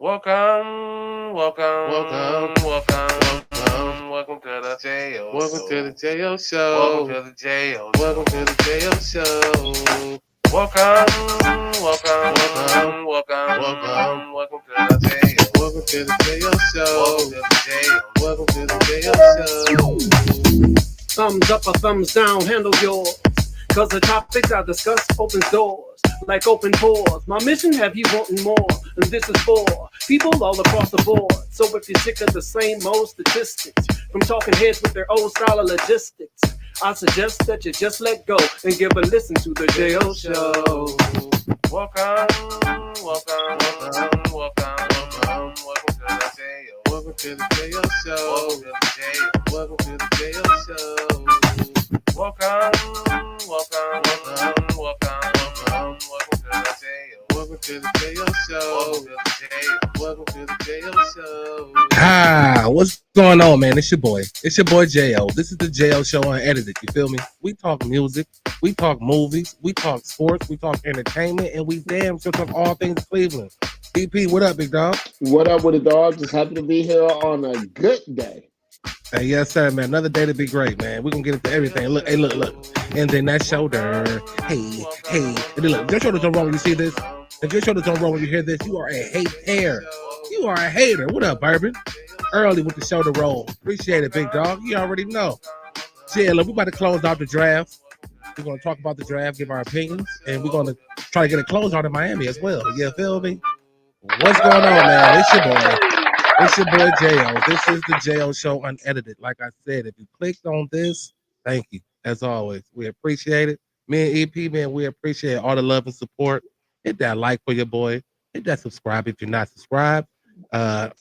Welcome, Welcome, welcome, welcome, welcome to the J.O. welcome to the Show. JO Welcome Show. to the J.O. Welcome to the Show. JO Show. Welcome, Welcome, welcome, welcome to the J.O. welcome to the JO Welcome Show. to the J.O. Welcome to the JO Show. Thumbs up or thumbs down, handle yours. Cause the topics I discuss opens doors, like open pores. My mission have you wanting more, and this is for people all across the board. So if you're sick of the same old statistics, from talking heads with their old style of logistics, I suggest that you just let go and give a listen to the J.O. Show. Welcome, Welcome, welcome to the J.O. welcome to the JO Welcome Show. to the J.O. Welcome to the JO Show. Welcome, Welcome, welcome to the J.O. welcome to the JO Welcome Show. to the J.O. Welcome to the JO Show. What's going on, man? It's your boy. It's your boy Jo. This is the Jo Show Unedited. You feel me? We talk music, we talk movies, we talk sports, we talk entertainment, and we damn sure talk all things Cleveland. EP, what up, big dog? What up with it, dog? Just happy to be here on a good day. Hey, yes, sir, man. Another day to be great, man. We're gonna get into everything. Look, hey, look. And then that shoulder. Hey. And then look, your shoulders don't roll when you see this. If your shoulders don't roll when you hear this, you are a hater. You are a hater. What up, Bourbon? Early with the shoulder roll. Appreciate it, big dog. You already know. Yeah, look, we about to close out the draft. We're gonna talk about the draft, give our opinions, and we're gonna try to get a close out in Miami as well. You feel me? What's going on, man? It's your boy. It's your boy Jo. This is the Jo Show Unedited. Like I said, if you clicked on this, thank you. As always, we appreciate it. Me and EP, man, we appreciate all the love and support. Hit that like for your boy. Hit that subscribe if you're not subscribed.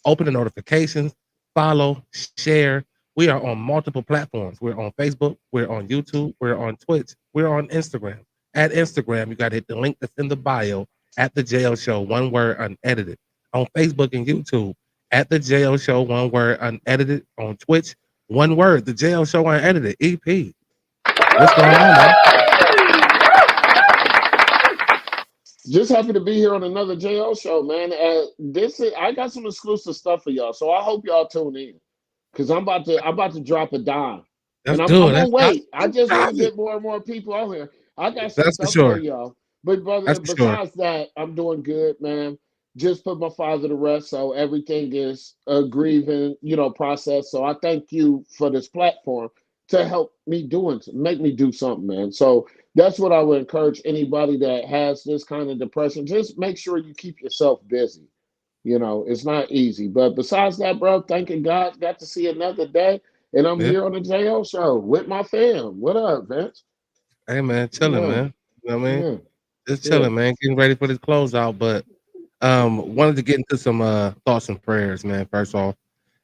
Open the notifications. Follow, share. We are on multiple platforms. We're on Facebook. We're on YouTube. We're on Twitch. We're on Instagram. At Instagram, you got to hit the link that's in the bio at the Jo Show, one word unedited. On Facebook and YouTube, at the Jo Show, one word unedited. On Twitch, one word, the Jo Show Unedited. EP. What's going on, man? Just happy to be here on another JO show, man. I got some exclusive stuff for y'all, so I hope y'all tune in because I'm about to drop a dime, That's and I'm good. gonna That's wait. I just want stop to it. get more and more people out here. I got some That's for stuff for sure. y'all, but That's brother, for sure. besides that, I'm doing good, man. Just put my father to rest, so everything is a grieving, process. So I thank you for this platform to help me make me do something, man. So that's what I would encourage anybody that has this kind of depression. Just make sure you keep yourself busy. It's not easy. But besides that, bro, thanking God, got to see another day. And I'm Yeah. here on the JO show with my fam. What up, Vince? Hey, man, chilling, Yeah, man. You know what I mean? yeah, Just yeah. chilling, man. Getting ready for this closeout, but wanted to get into some thoughts and prayers, man. First off,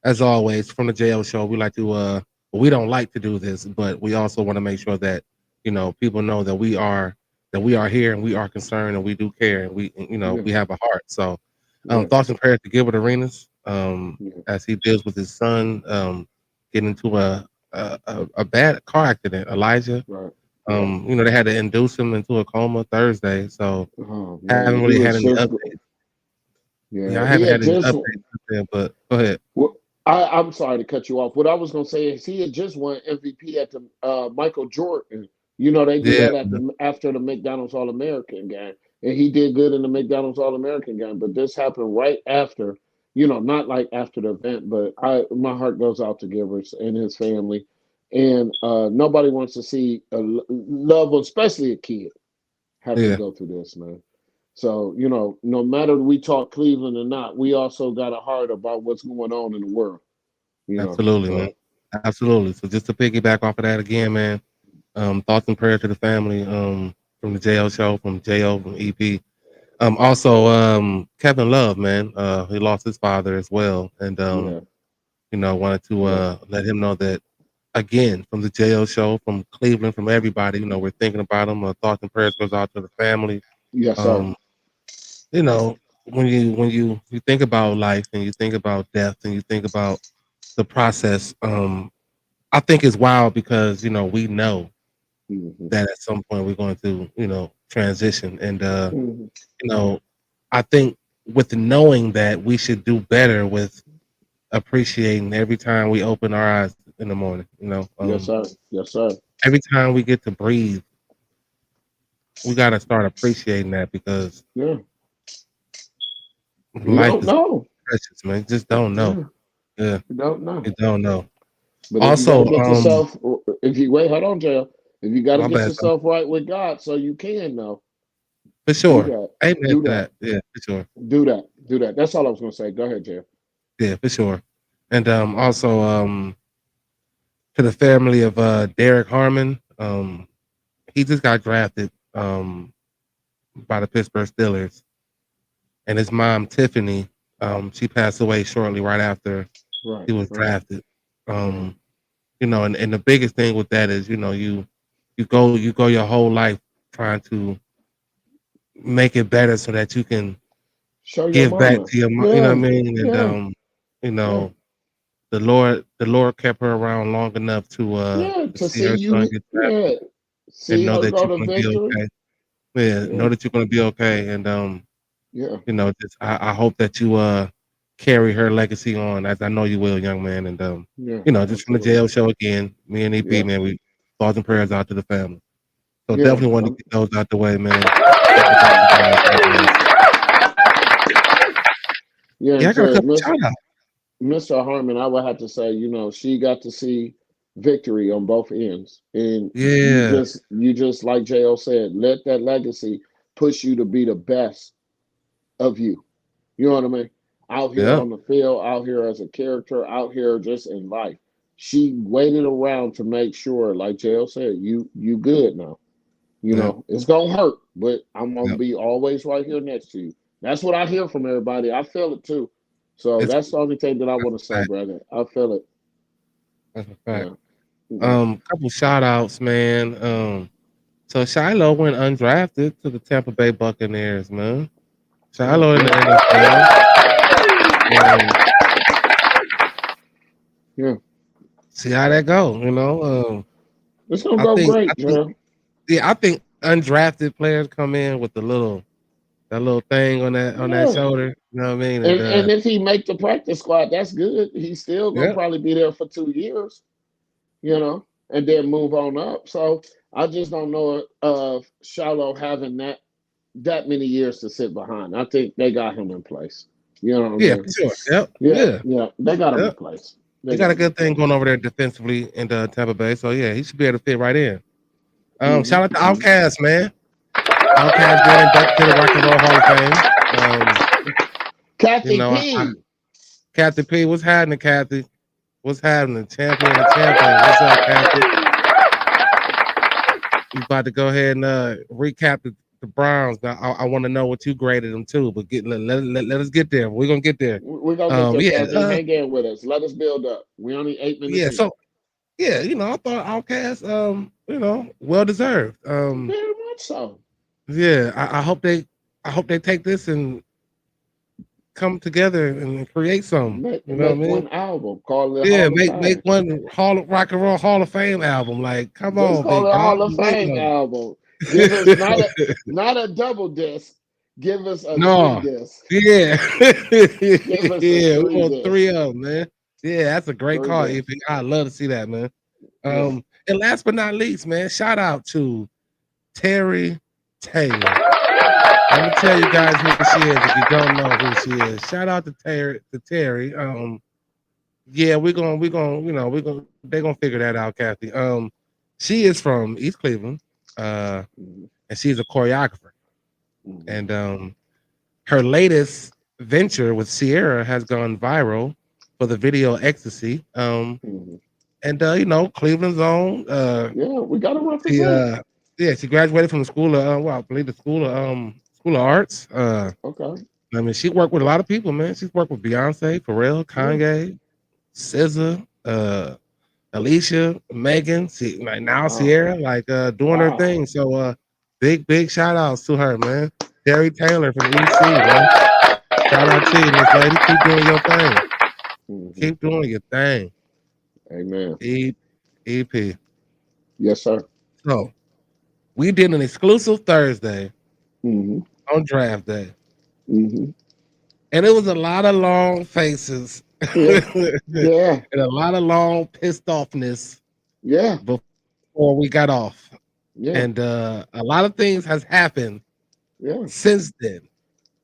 as always, from the JL show, we like to we don't like to do this, but we also want to make sure that people know that we are here and we are concerned and we do care and Yeah, we have a heart. So yeah, thoughts and prayers to Gilbert Arenas yeah. as he deals with his son getting into a bad car accident. Elijah, Right, right. they had to induce him into a coma Thursday, so Oh haven't man, really he had was any just updates. Yeah, yeah. I He haven't had had any just. updates since then, but go ahead. Well, I'm sorry to cut you off. What I was gonna say is he had just won MVP at the Michael Jordan. They do Yeah, that after the McDonald's All American game, and he did good in the McDonald's All American game. But this happened right after, not like after the event. But my heart goes out to Givers and his family, and nobody wants to see a loved one, especially a kid, have to yeah, go through this, man. So, no matter we talk Cleveland or not, we also got a heart about what's going on in the world, you know. absolutely, man, So, absolutely. So just to piggyback off of that again, man, thoughts and prayers to the family, from the JO show, from JO, from EP. Also, Kevin Love, man, he lost his father as well, and yeah, wanted to yeah, let him know that again from the JO show, from Cleveland, from everybody, we're thinking about him. Thoughts and prayers goes out to the family. yes, sir. Um, when you think about life and you think about death and you think about the process, I think it's wild because we know Hmm. that at some point we're going to transition, and Hmm. you know I think with knowing that we should do better with appreciating every time we open our eyes in the morning. Yes, sir. Yes, sir. Every time we get to breathe, we got to start appreciating that because Yeah. You life don't is know. precious, man. You just don't know. Yeah. Yeah, You don't know. you don't know. But if you got to Also, get yourself, if you wait, hold on, Jail. If you got to my get bad, son. yourself right with God, so you can know, For do sure. that. Amen Do to that. that. Yeah, for sure. Do that. Do that. That's all I was gonna say. Go ahead, Jail. Yeah, for sure. And also to the family of Derek Harmon. He just got drafted by the Pittsburgh Steelers, and his mom Tiffany, she passed away shortly right after Right. he was Right. drafted. Right. Um, and the biggest thing with that is, you go your whole life trying to make it better so that you can Show your give back mama. to your mom. You know Yeah. what I mean? And Yeah. you Yeah. know, the Lord kept her around long enough Yeah. to To see see her son you. get Yeah. drafted and See know her that go you're to gonna be victory. okay. Yeah, Yeah. know that you're gonna be okay. And Yeah. just I hope that you carry her legacy on, as I know you will, young man. And Yeah. just from the Absolutely. jail show again, me and EP, Yeah. man, we thoughts and prayers out to the family. So Yeah. definitely want to get those out the way, man. Talk about you guys. Yeah. Yeah, And I got a to couple Miss shout outs. Mr. Harmon, I would have to say, she got to see victory on both ends. And Yeah, you just like JL said, let that legacy push you to be the best of you. You know what I mean? Out here yeah, on the field, out here as a character, out here just in life. She waited around to make sure, like JL said, you good now. yeah, It's gonna hurt, but I'm gonna yeah. be always right here next to you. That's what I hear from everybody. I feel it too. So It's that's the only thing that I that's want to a say, fact. brother. I feel it. That's a fact. Yeah. Mhm. Couple shout outs, man. So Shiloh went undrafted to the Tampa Bay Buccaneers, man. Yeah. Shiloh in the Yeah. NFL. Yeah. See how that go. It's gonna I go think great, I think Joe. yeah, I think undrafted players come in with that little thing on that Yeah. shoulder. You know what I mean? And And if he make the practice squad, that's good. He's still gonna yeah, probably be there for 2 years, and then move on up. So I just don't know of Shiloh having that many years to sit behind. I think they got him in place. You know what I'm yeah, saying? for sure. Yep, Yeah, yeah, yeah, they got him in yep. place. He They got got a him in good thing place. going over there defensively in Tampa Bay. So yeah, he should be able to fit right in. Hmm. Shout out to Hmm. Outkast, man. Outkast being inducted to the Rock and Roll Hall of Fame. Kathy I P. Kathy P, what's happening, Kathy? What's happening? Champion of champions. What's up, Kathy? We about to go ahead and recap the Browns. Now, I want to know what you graded them to, but let us get there. We're gonna get there. We're gonna get there, Yeah, Kathy. Hang in with us. Let us build up. We only 8 minutes yeah. in. So yeah, I thought Outkast, well deserved. Very much so. Yeah, I hope they take this and come together and create something. You know what I Make mean? one album. Call it Yeah, Hall of make Fame. one Rock and Roll Hall of Fame album. Like, come Just on, call big it dog. Hall of We waiting Fame on album. Give us it. not a double disc. Give us a three No. disc. Yeah. Give us a Yeah, we three want disc. three of them, man. Yeah, that's a great Three call, disc. EP. I'd love to see that, man. Yeah. And last but not least, man, shout out to Terry Taylor. Let me tell you guys who she is if you don't know who she is. Shout out to Terry. Yeah, they're gonna figure that out, Kathy. She is from East Cleveland, Mhm. and she's a choreographer. Mhm. And her latest venture with Sierra has gone viral for the video Ecstasy. Mhm. And Cleveland's own. Yeah, we gotta She represent. she graduated from the school of I believe the School of Arts. Okay. I mean, she worked with a lot of people, man. She's worked with Beyonce, Pharrell, Yeah. Kanye, SZA, Alicia, Megan, like now Wow. Sierra, like doing her Wow. thing. So big shout outs to her, man. Terry Taylor from EC, man. Shout out to you, Miss Lady. Keep doing your thing. Mhm. Keep doing your thing. Amen. E- EP. Yes, sir. So we did an exclusive Thursday Mhm. on draft day. Mhm. And it was a lot of long faces Yeah, and yeah, a lot of long pissed offness yeah, before we got off. yeah, And a lot of things has happened yeah. since then.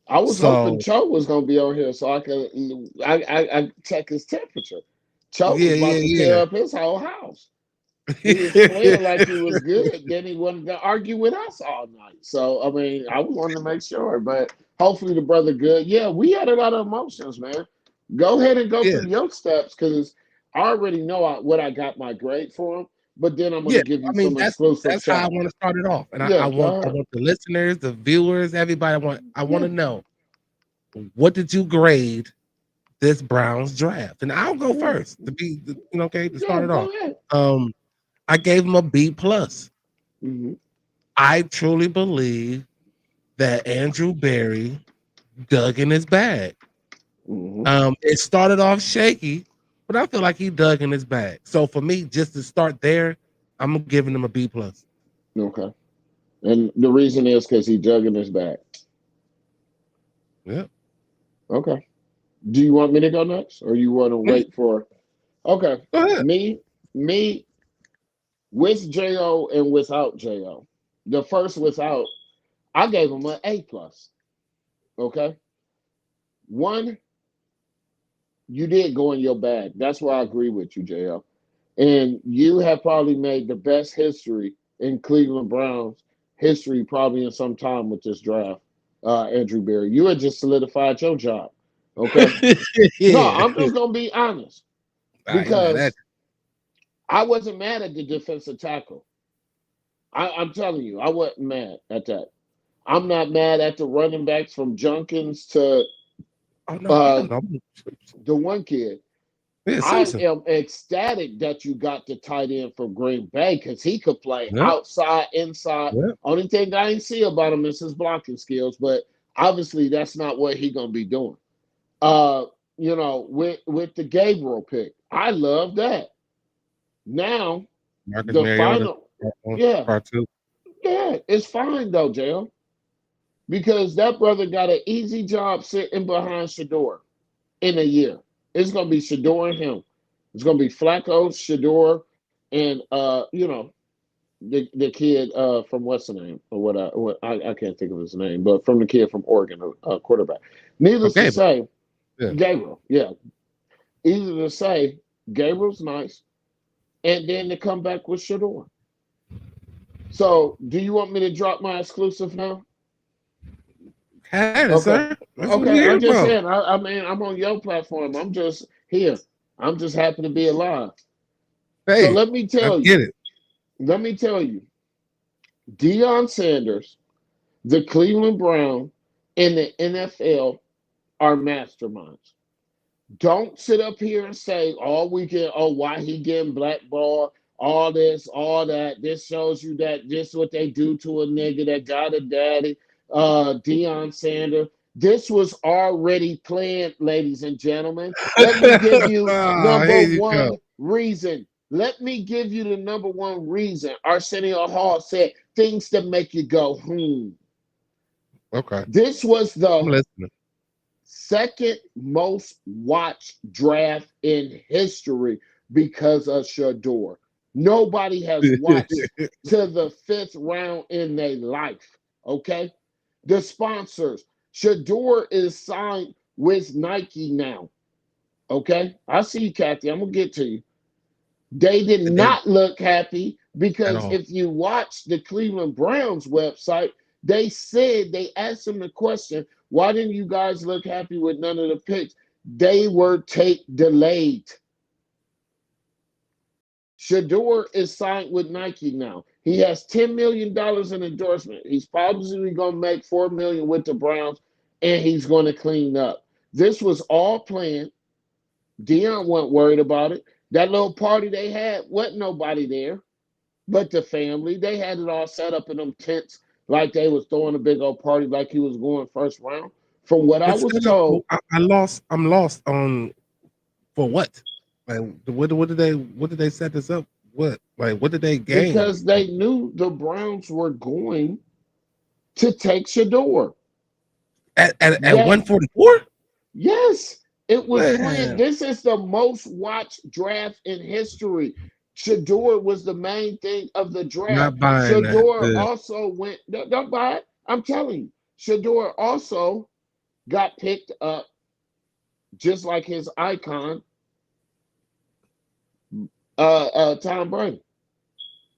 I was hoping So Cho was gonna be on here so I could I check his temperature. Cho was yeah, about to tear yeah, up his whole house. He was yeah. playing like he was good. Then he wanted to argue with us all night. So I mean, I wanted to make sure, but hopefully the brother good. Yeah, we had a lot of emotions, man. Go ahead and go Yeah, through your steps because I already know what I got my grade for him. But then I'm yeah. gonna give you I mean, some exclusive that's how I shout. want to start it off. And Yeah, go I ahead. want the listeners, the viewers, everybody I want Yeah, to know, what did you grade this Browns draft? And I'll go yeah, first to be okay, to yeah. start it off. Go ahead. Um, I gave him a B plus. Hmm. I truly believe that Andrew Berry dug in his bag. Hmm. It started off shaky, but I feel like he dug in his bag. So for me, just to start there, I'm giving him a B plus. Okay. And the reason is because he dug in his back. Yeah. Okay. Do you want me to go next, or you want to Please, wait for? Okay. go ahead. Me, with Jo and without Jo. The first without, I gave him an A plus. Okay. One, you did go in your bag. That's why I agree with you, Jo. And you have probably made the best history in Cleveland Browns history, probably in some time with this draft, Andrew Berry. You had just solidified your job. Okay. No, Yeah. I'm just gonna be honest I ain't mad at because I wasn't mad at the defensive tackle. I'm telling you, I wasn't mad at that. I'm not mad at the running backs from Junkins to you. Oh no, hell uh, no. the one kid. Yeah, I Simpson. am ecstatic that you got the tight end from Green Bay because he could play Yeah, outside, inside. yeah. Only thing I ain't see about him is his blocking skills, but obviously that's not what he gonna be doing. Uh, with the Gabriel pick, I love that. Now Marcus the Mariota, final, yeah, part two. yeah, it's fine though, Jail, because that brother got an easy job sitting behind Shador in a year. It's gonna be Shador and him. It's gonna be Flacco, Shador, and the kid from what's the name or I can't think of his name, but from the kid from Oregon, quarterback. Needless to Okay, but say, yeah. Gabriel, yeah, easy to say. Gabriel's nice, and then to come back with Shador. So, do you want me to drop my exclusive now? Had it, Okay. sir. That's what we Okay, I'm here just for. saying. I mean, I'm on your platform. I'm just here. I'm just happy to be alive. So Hey, let's get it. let me tell you, Deion Sanders, the Cleveland Browns, and the NFL are masterminds. Don't sit up here and say all weekend, oh, why he getting blackballed, all this, all that. This shows you that this is what they do to a nigga that got a daddy, Deion Sanders. This was already planned, ladies and gentlemen. Let me give you Oh, number here you go. one reason. Let me give you the number one reason. Arsenio Hall said things that make you go, Okay, This was I'm the listening. second most watched draft in history because of Shador. Nobody has watched to the fifth round in their life. Okay. The sponsors. Shador is signed with Nike now. Okay. I see you, Kathy. I'm gonna get to you. They did And then not look happy at because all. if you watch the Cleveland Browns website, they said they asked them the question, why didn't you guys look happy with none of the picks? They were tape delayed. Shador is signed with Nike now. He has $10 million in endorsement. He's probably going to make $4 million with the Browns, and he's going to clean up. This was all planned. Dion wasn't worried about it. That little party they had, wasn't nobody there but the family. They had it all set up in them tents like they was throwing a big old party like he was going first round. From what I But was set up. told, I lost. I'm lost on for what? Like what did they set this up? What did they gain? because they knew the Browns were going to take Shador. At Yeah, 144? Yes, it was planned. Man, This is the most watched draft in history. Shador was the main thing of the draft. not buying that. Shador Good. also went, don't buy it. I'm telling you. Shador also got picked up just like his icon, Tom Brady.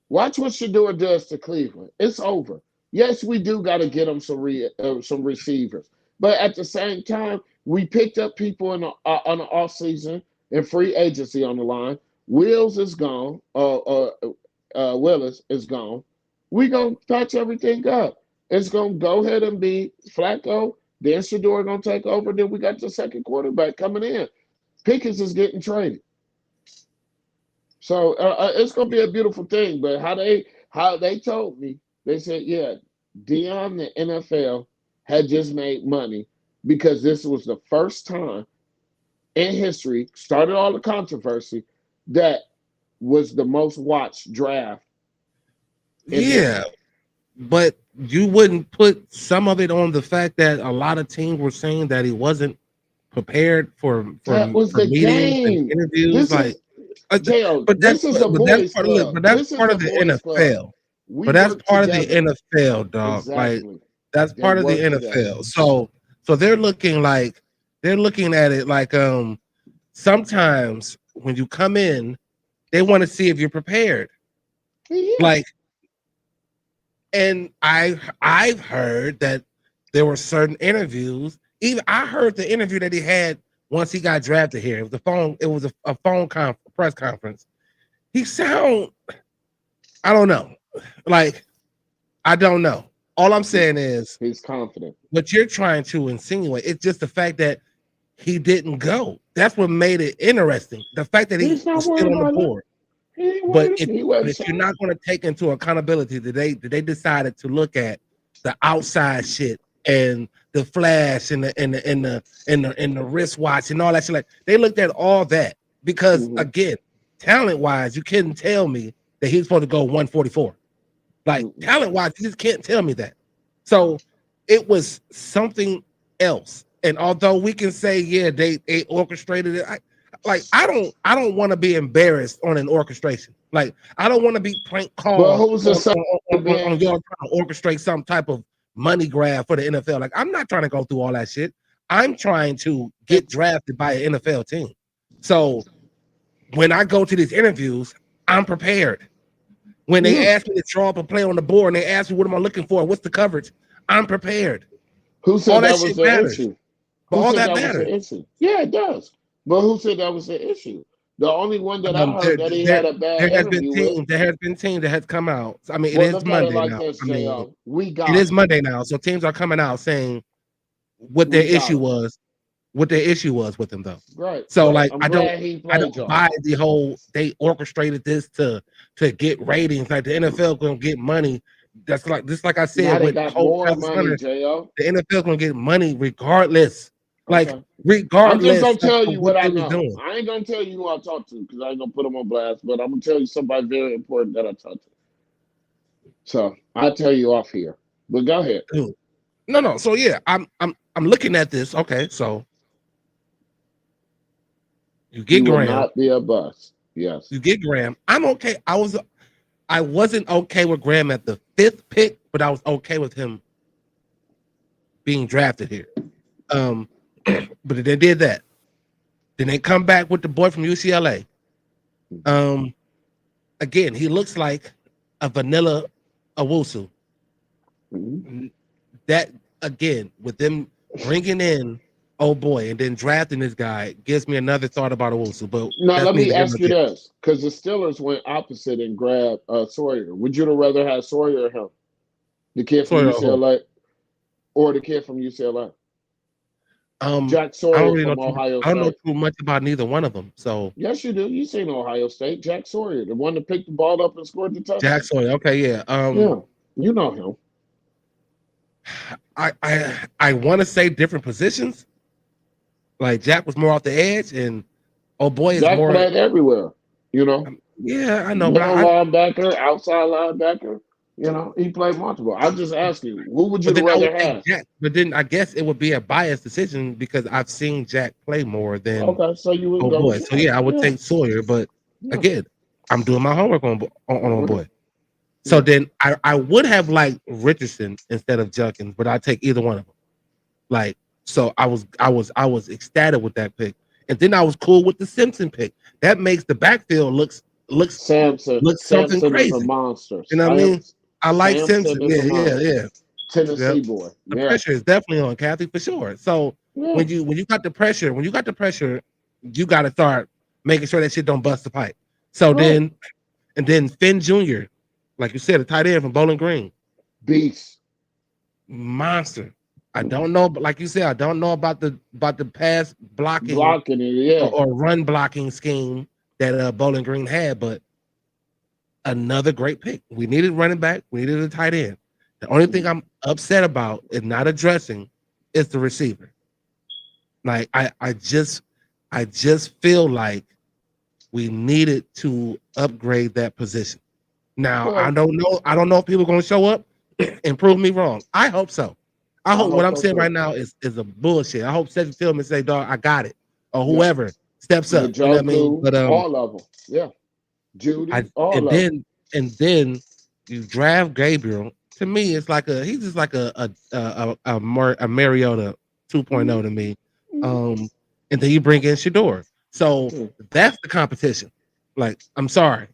Watch what Shador does to Cleveland. It's over. Yes, we do got to get them some receivers, but at the same time, we picked up people on the off season and free agency on the line. Wills is gone. Willis is gone. We gonna patch everything up. It's gonna go ahead and be Flacco. Then Shador gonna take over. Then we got the second quarterback coming in. Pickens is getting traded. So it's gonna be a beautiful thing. But how they told me, they said, yeah, Dion, the NFL had just made money because this was the first time in history, started all the controversy, that was the most watched draft in Yeah, history. but you wouldn't put some of it on the fact that a lot of teams were saying that he wasn't prepared That was for the meetings and game. interviews. This Like, is Jo. but This is a that's boys' part of look, club. but that's This is part a of the boys' club. NFL. We But that's work part of the together. NFL, dog. Like Exactly. that's They part of the work together. NFL. So they're looking at it like sometimes when you come in, they want to see if you're prepared. Yeah. Like, and I've heard that there were certain interviews. Even I heard the interview that he had once he got drafted here. It was a phone press conference. He sound, I don't know. Like, I don't know. All I'm saying is He's confident. what you're trying to insinuate. It's just the fact that he didn't go. That's what made it interesting. The fact that he He's not was still worried on the about it. board. He ain't But worried. if He but wasn't if you're shy. not going to take into accountability that they decided to look at the outside shit and the flash and the wristwatch and all that shit, like they looked at all that because Mhm. again, talent wise, you couldn't tell me that he's supposed to go 144. Like Mm-mm. talent wise, you just can't tell me that. So it was something else. And although we can say, yeah, they orchestrated it, I don't want to be embarrassed on an orchestration. Like I don't want to be prank But called who's the son on y'all trying to orchestrate some type of money grab for the NFL. Like I'm not trying to go through all that shit. I'm trying to get drafted by an NFL team. So when I go to these interviews, I'm prepared. When they ask me to draw up a play on the board and they ask me what am I looking for, what's the coverage, I'm prepared. Who All said that that was shit the matters. issue? But Who all said that that was the matters. issue? Yeah, it does. But who said that was the issue? The only one that I heard that he had a bad There has been interview with. teams. There has been teams that has come out. I mean, it Well, is look at it Monday like now. this, I mean, JR. We it got is him. Monday now. So teams are coming out saying what their We got issue him. was, what their issue was with him though. Right, So right. like I'm glad he I played don't y'all. buy the whole they orchestrated this to get ratings. Like the NFL gonna get money. That's like just like I Now said they with got whole more Travis money, Hunter, JR. the NFL gonna get money regardless. Like Okay. I'm just regardless gonna tell of you what what I they was know. doing. I ain't gonna tell you who I talked to because I ain't gonna put them on blast, but I'm gonna tell you somebody very important that I talked to. So I'll tell you off here. But go ahead. Dude. No. So yeah, I'm looking at this. Okay, so you He get will Graham. not be a bust. Yes. You get Graham. I'm okay. I wasn't okay with Graham at the 5th pick, but I was okay with him being drafted here. But they did that. Then they come back with the boy from UCLA. Again, he looks like a vanilla Owusu. Mm-hmm. That again, with them bringing in oh boy, and then drafting this guy gives me another thought about Owusu. But Now that's let me neither here ask nor you there. this, because the Steelers went opposite and grabbed Sawyer. Would you rather have Sawyer or him, the kid from Sawyer or who? UCLA, or the kid from UCLA? Jack I Sawyer don't really know from Ohio I don't know State. too much about neither one of them. So Yes, you do. You seen Ohio State. Jack Sawyer, the one that picked the ball up and scored the Jack touchdown. Sawyer, okay, yeah. Yeah, you know him. I want to say different positions. Like Jack was more off the edge, and oh boy is Jack more. played everywhere. You know, Yeah, I know, but middle linebacker, outside linebacker. You know, he played multiple. I'm just asking you, who would you But then I would rather take have? Jack. But then I guess it would be a biased decision because I've seen Jack play more than Okay, so you would oh go with boy. So Jack. yeah, I would Yeah, take Sawyer. But yeah, again, I'm doing my homework on old yeah, boy. So yeah. then I would have liked Richardson instead of Junkins, but I take either one of them. Like so, I was ecstatic with that pick, and then I was cool with the Simpson pick. That makes the backfield looks Samson, looks something Samson is a crazy. monster. You know what I mean? I like Samson Simpson. is Yeah, a yeah, monster. yeah. Tennessee Yep. boy. The Yeah, pressure is definitely on Kathy for sure. So yeah, when you got the pressure, you got to start making sure that shit don't bust the pipe. So right. then and then Finn Jr., like you said, a tight end from Bowling Green, Beast. monster. I don't know, but like you said, I don't know about the pass blocking Blocking it. Yeah. or run blocking scheme that Bowling Green had, but another great pick. We needed running back. We needed a tight end. The only thing I'm upset about is not addressing is the receiver. Like I just feel like we needed to upgrade that position. Now Well, I don't know if people are gonna show up and prove me wrong. I hope so. I I hope what hope I'm so saying right too. now is a bullshit. I hope Cedric Tillman say, dog, I got it. Or Yeah. whoever steps up. You know what I mean? Njoku, But all of them. Yeah. I Judy, all and of them. then you draft Gabriel. To me, it's like he's just like a Mariota 2.0 to me. Um, and then you bring in Shador. So Mhm. that's the competition. Like, I'm sorry.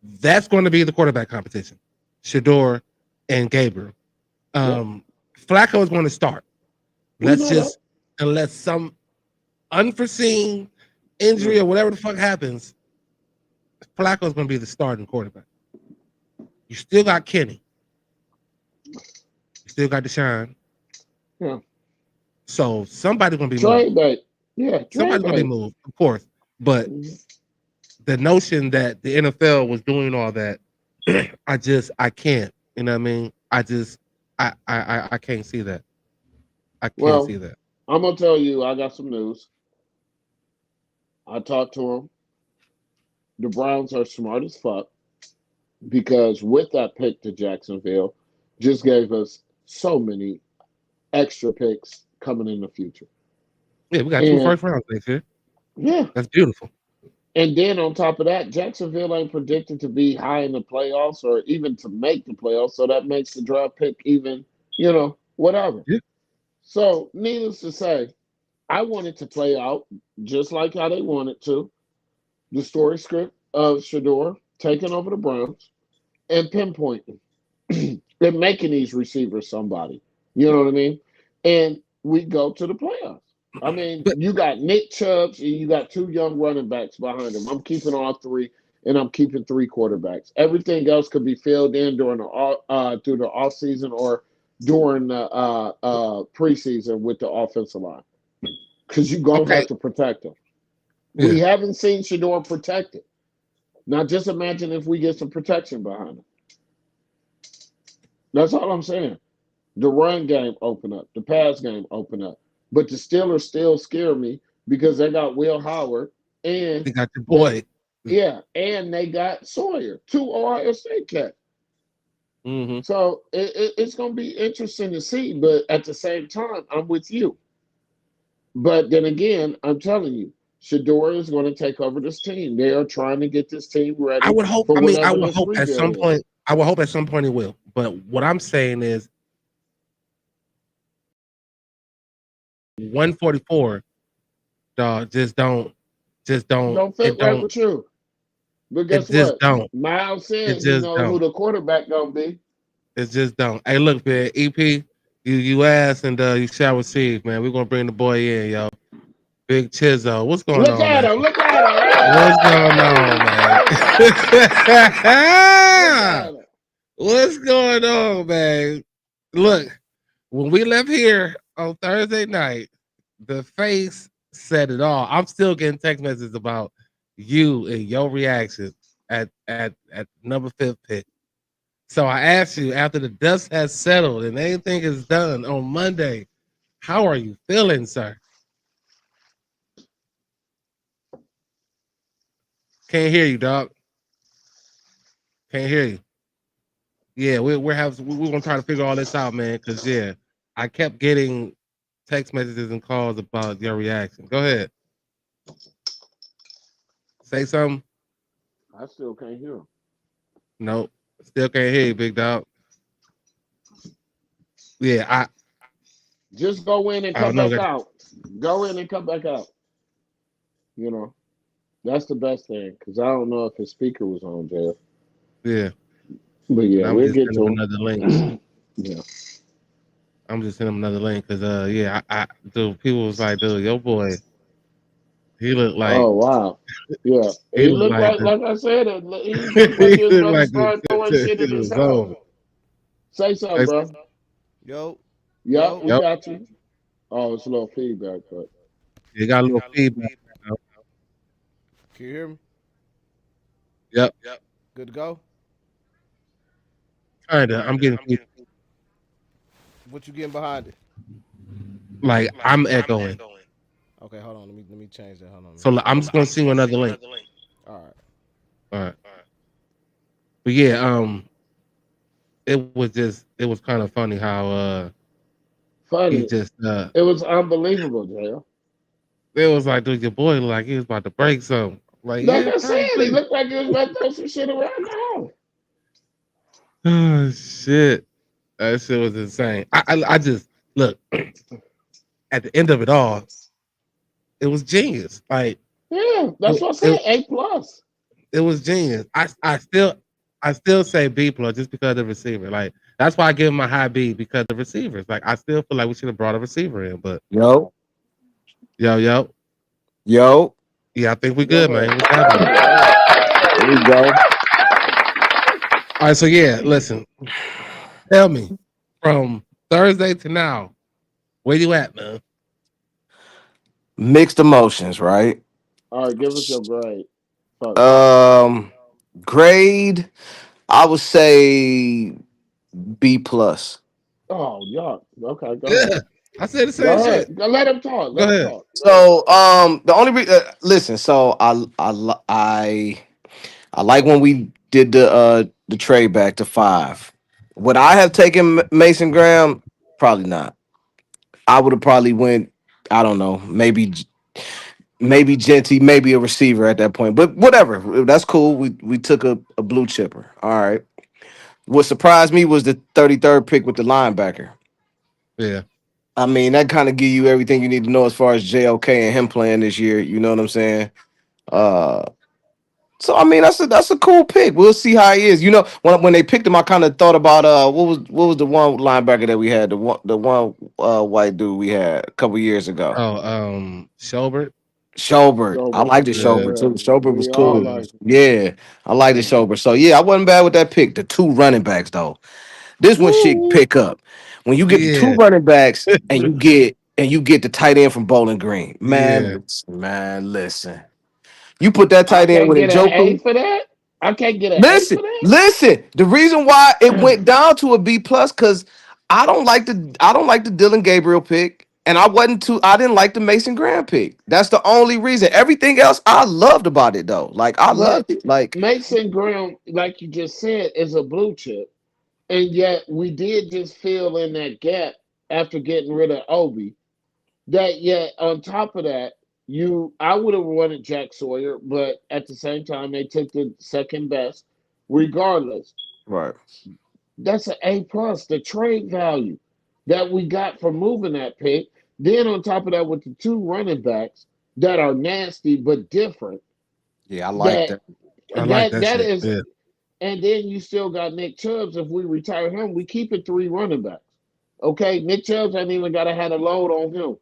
That's going to be the quarterback competition. Shador and Gabriel. Yeah, Um, Flacco is going to start. we Let's know that. just unless some unforeseen Yeah. injury or whatever the fuck happens, Flacco is going to be the starting quarterback. You still got Kenny. You still got Deshaun. Yeah. So somebody's gonna be moved. Trade bait. Yeah, trade Somebody's gonna be bait. moved, of course. But Mhm. the notion that the NFL was doing all that, I can't. You know what I mean? I can't see that. I can't see Well, that. I'm gonna tell you, I got some news. I talked to him. The Browns are smart as fuck because with that pick to Jacksonville, just gave us so many extra picks coming in the future. Yeah, we got two And first rounds next year. yeah, That's beautiful. and then on top of that, Jacksonville ain't predicted to be high in the playoffs or even to make the playoffs. So that makes the draft pick even, whatever. Yeah. So, needless to say, I wanted to play out just like how they wanted to. The story script of Shador taking over the Browns and pinpointing and making these receivers somebody. You know what I mean? And we go to the playoffs. I mean, But you got Nick Chubbs and you got two young running backs behind him. I'm keeping all three, and I'm keeping three quarterbacks. Everything else could be filled in during through the off season or during the preseason with the offensive line because you're gonna okay, have to protect them. yeah. We haven't seen Shador protected. Now, just imagine if we get some protection behind him. That's all I'm saying. The run game open up, the pass game open up. But the Steelers still scare me because they got Will Howard and They got your they boy. and they got Sawyer, two Ohio State cats. Mm-hmm. So it's going to be interesting to see. But at the same time, I'm with you. But then again, I'm telling you, Shador is going to take over this team. They are trying to get this team I ready would hope. for I mean, I whatever would this hope at rebuild some is. point. I would hope at some point it will. But what I'm saying is 144, dog. Just don't. Don't fit It right don't. with you. But It guess just what? don't. Miles It said he just knows who don't. the quarterback gonna be. It just don't. Hey, look, man. EP, you asked and you shall receive, man. We're gonna bring the boy in, yo. Big Chizzo. What's going Look on, at man? him! Look at him! What's going on, Look man? at him! What's going on, man? Look, when we left here on Thursday night, the face said it all. I'm still getting text messages about you and your reaction at number 5 pick. So I asked you after the dust has settled and anything is done on Monday, how are you feeling, sir? Can't hear you, dog. Can't hear you. yeah, we're gonna try to figure all this out, man. Cause yeah, I kept getting text messages and calls about your reaction. Go ahead, say something. I still can't hear him. Nope, still can't hear you, big dog. Yeah, Just go in and I come don't know. back out. Go in and come back out. You know, that's the best thing because I don't know if his speaker was on, Jeff. Yeah, But and yeah, I'm we'll just get sending him to another link. him. Yeah. I'm just sending him another link because yeah, dude, people was like, dude, your boy, he looked like Oh wow. Yeah. he He looked looked like like I said, he looked like he he was looked about to like start throwing shit in it his was house. over. Say something, bro. Yo, Yep, we Yep, got you. Oh, it's a little feedback, but you got a little feedback. You know? can you hear me? Yep, Good to go. kinda. I'm getting What you getting behind it? like I'm echoing. Okay, hold on. Let me change that. Hold on. So like, I'm just gonna send you another link. All right. All right, but yeah, it was kind of funny how he funny. just It was unbelievable, Jail. it was like, dude, your boy looked like he was about to break something. Like, Like yeah, I said, he probably. looked like he was about to throw some shit around the house. Oh shit, that shit was insane. I just look at the end of it all, it was genius. Like Yeah, that's it, what I said. it, A plus. it was genius. I still say B plus just because of the receiver. Like that's why I give him a high B because the receivers. Like I still feel like we should have brought a receiver in, but Yo, yo, yo, yeah, I think we Go good, ahead. man. What's happening? Go ahead. here we go. All right, so yeah, listen, tell me from Thursday to now, where you at, man? Mixed emotions, right? All right, give us your grade first. Um, grade, I would say B plus. Oh, y'all. Okay, go ahead. Yeah, I said the same Go shit. ahead. Go, let him talk. Go Let him ahead. talk. So, the only listen, so I like when we did the trade back to 5. Would I have taken Mason Graham? Probably not. I would have probably went. I don't know. Maybe Genty, maybe a receiver at that point. But whatever. That's cool. We took a blue chipper. All right. What surprised me was the 33rd pick with the linebacker. Yeah. I mean, that kind of give you everything you need to know as far as JOK and him playing this year. You know what I'm saying? Uh so I mean that's a cool pick. We'll see how he is. You know, when they picked him, I kind of thought about what was the one linebacker that we had, the one white dude we had a couple years ago. Oh, Shelbert. Schobert. I Sober. like the Yeah, Yeah, Schobert yeah. too. Schobert was We all cool. yeah, like Yeah, I like the yeah. Schobert. So yeah, I wasn't bad with that pick. The 2 running backs though. This one shit Woo. pick up. When you get the two yeah, running backs and you get the tight end from Bowling Green. yeah. Listen. You put that I tight end can't with get an A Njoku. for that. I can't get an A Listen, for listen. The reason why it went down to a B plus because I don't like the Dylan Gabriel pick, and I didn't like the Mason Graham pick. That's the only reason. Everything else I loved about it though. Like I that. loved it. Like Mason Graham, like you just said, is a blue chip. And yet we did just fill in that gap after getting rid of Obi. That yet on top of that, I would have wanted Jack Sawyer, but at the same time they took the second best. Regardless, right. that's an A plus. The trade value that we got for moving that pick. Then on top of that, with the two running backs that are nasty but different, Yeah, I like that that. I like that that shit. is, Yeah. and then you still got Nick Chubbs. If we retire him, we keep it three running backs. Okay, Nick Chubbs ain't even got to have a load on him.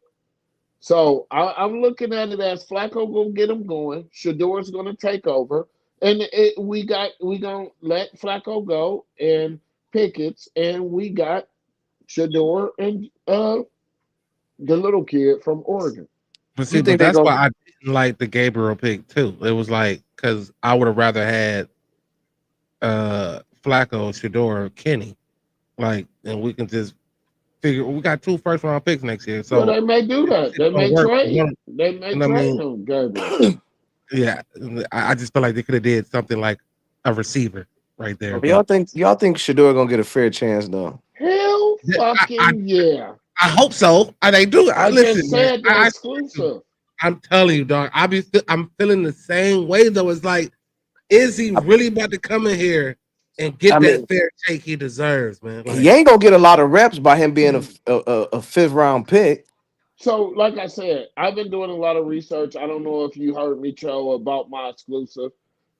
So I'm looking at it as Flacco gonna get him going. Shador's gonna take over, and we gonna let Flacco go and Pickett's, and we got Shador and the little kid from Oregon. But You see, but think they that's go? why I didn't like the Gabriel pick too. It was like because I would have rather had Flacco, Shador, Kenny. Like, and we can just figure we got 2 first round picks next year. Well, So they may do if that. it's They gonna may work for trade. one, They may and I trade mean, him, Gabriel. yeah, I just feel like they could have did something like a receiver right there. Y'all But think Shador gonna get a fair chance though? Hell I fucking yeah. hope so. They do. I Listen, just man. said the exclusive. I'm telling you, dog. I'm feeling the same way though. It's like, is he really about to come in here and I get that mean, fair shake he deserves, man? he Like, ain't gonna get a lot of reps by him being a fifth round pick. So, like I said, I've been doing a lot of research. I don't know if you heard me, Cho, about my exclusive,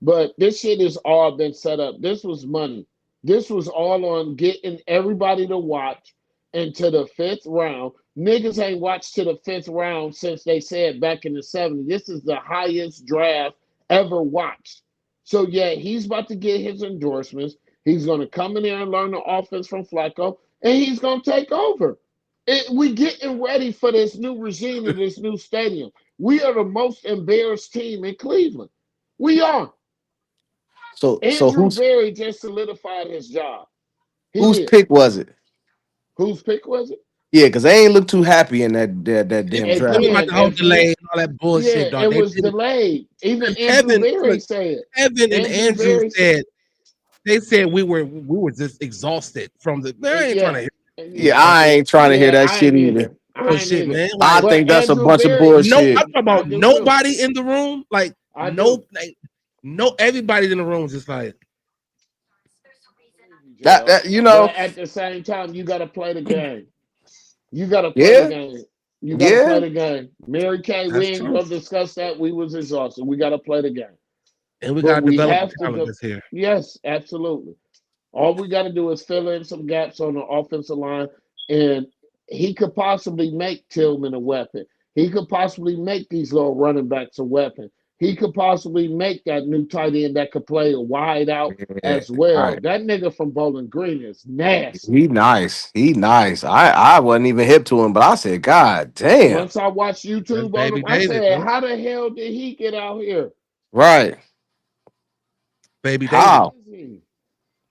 but this shit has all been set up. This was money. This was all on getting everybody to watch into the fifth round. Niggas ain't watched to the fifth round since they said back in the 70s. This is the highest draft ever watched. So, yeah, he's about to get his endorsements. He's going to come in there and learn the offense from Flacco, and he's going to take over. We getting ready for this new regime and this new stadium. We are the most embarrassed team in Cleveland. We are. So Andrew Berry just solidified his job. He whose did. pick was it? Whose pick was it? Yeah, because they ain't look too happy in that damn draft. about Again, the whole if you, delay and all that yeah, bullshit, dog. it They was did it. delayed. Even Andrew Kevin, Berry look, said. Kevin and Andrew Andrew Berry said, said they said we were just exhausted from the. I ain't trying to yeah, hear Yeah, yeah, that I ain't trying to hear yeah. that I shit ain't either. either. I ain't bullshit, either. man. I Like, But think that's a Andrew bunch of Berry, no, bullshit. I'm talking I about do too. nobody in the room. Like, I do. no, everybody in the room is just like, JR. That you know, But at the same time, you got to play the game. You got to play the yeah, game. You got to play yeah. the game. Mary Kay, we that's ain't true. going to discuss that. We was exhausted. We got to play the game. And we But gotta we develop the have to talent do. that's here. Yes, absolutely. All we got to do is fill in some gaps on the offensive line, and he could possibly make Tillman a weapon. He could possibly make these little running backs a weapon. He could possibly make that new tight end that could play a wide out Yeah, as well. right. That nigga from Bowling Green is nasty. He nice. He nice. I wasn't even hip to him, but I said, God damn. Once I watched That's YouTube on him, baby I David, said, man. how the hell did he get out here? Right. Baby David. How? Is he?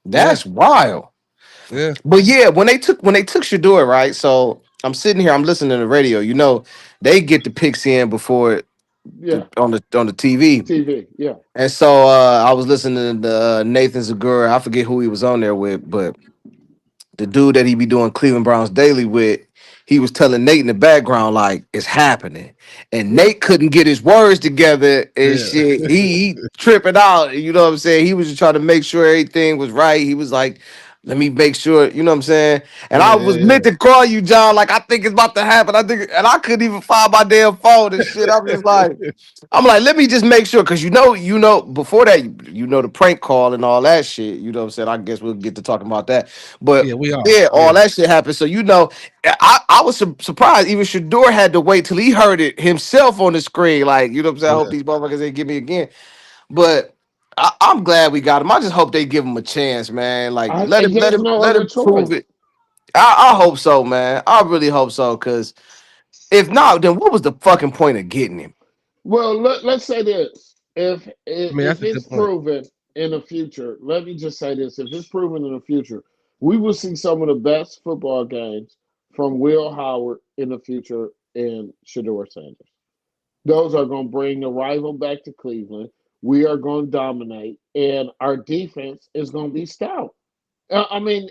Yeah, That's wild. yeah, But yeah, when they took Shador, right? So I'm sitting here, I'm listening to the radio. You know, they get the picks in before Yeah, on the TV. TV. Yeah. And so I was listening to Nathan Zagura. I forget who he was on there with, but the dude that he be doing Cleveland Browns Daily with, he was telling Nate in the background like it's happening, and Yeah. Nate couldn't get his words together and yeah, shit. He tripping out. You know what I'm saying? He was just trying to make sure everything was right. He was like, "Let me make sure." You know what I'm saying? And yeah, I yeah, was yeah. meant to call you, John. Like I think it's about to happen. I think, and I couldn't even find my damn phone and shit. I'm just like. I'm like, let me just make sure, because before that, the prank call and all that shit. You know what I'm saying? I guess we'll get to talking about that. But Yeah, we are. yeah, Yeah, all that shit happened. So, I was surprised. Even Shador had to wait till he heard it himself on the screen. Like, you know what I'm saying? I hope yeah. these motherfuckers ain't give me again. But I'm glad we got him. I just hope they give him a chance, man. Like, let him, let There's him, no let other him prove choice. it. I hope so, man. I really hope so. Because if not, then what was the fucking point of getting him? Well, let's say this: I mean, if that's a it's good point. proven in the future, let me just say this: if it's proven in the future, we will see some of the best football games from Will Howard in the future and Shador Sanders. Those are going to bring the rival back to Cleveland. We are going to dominate, and our defense is going to be stout. I mean,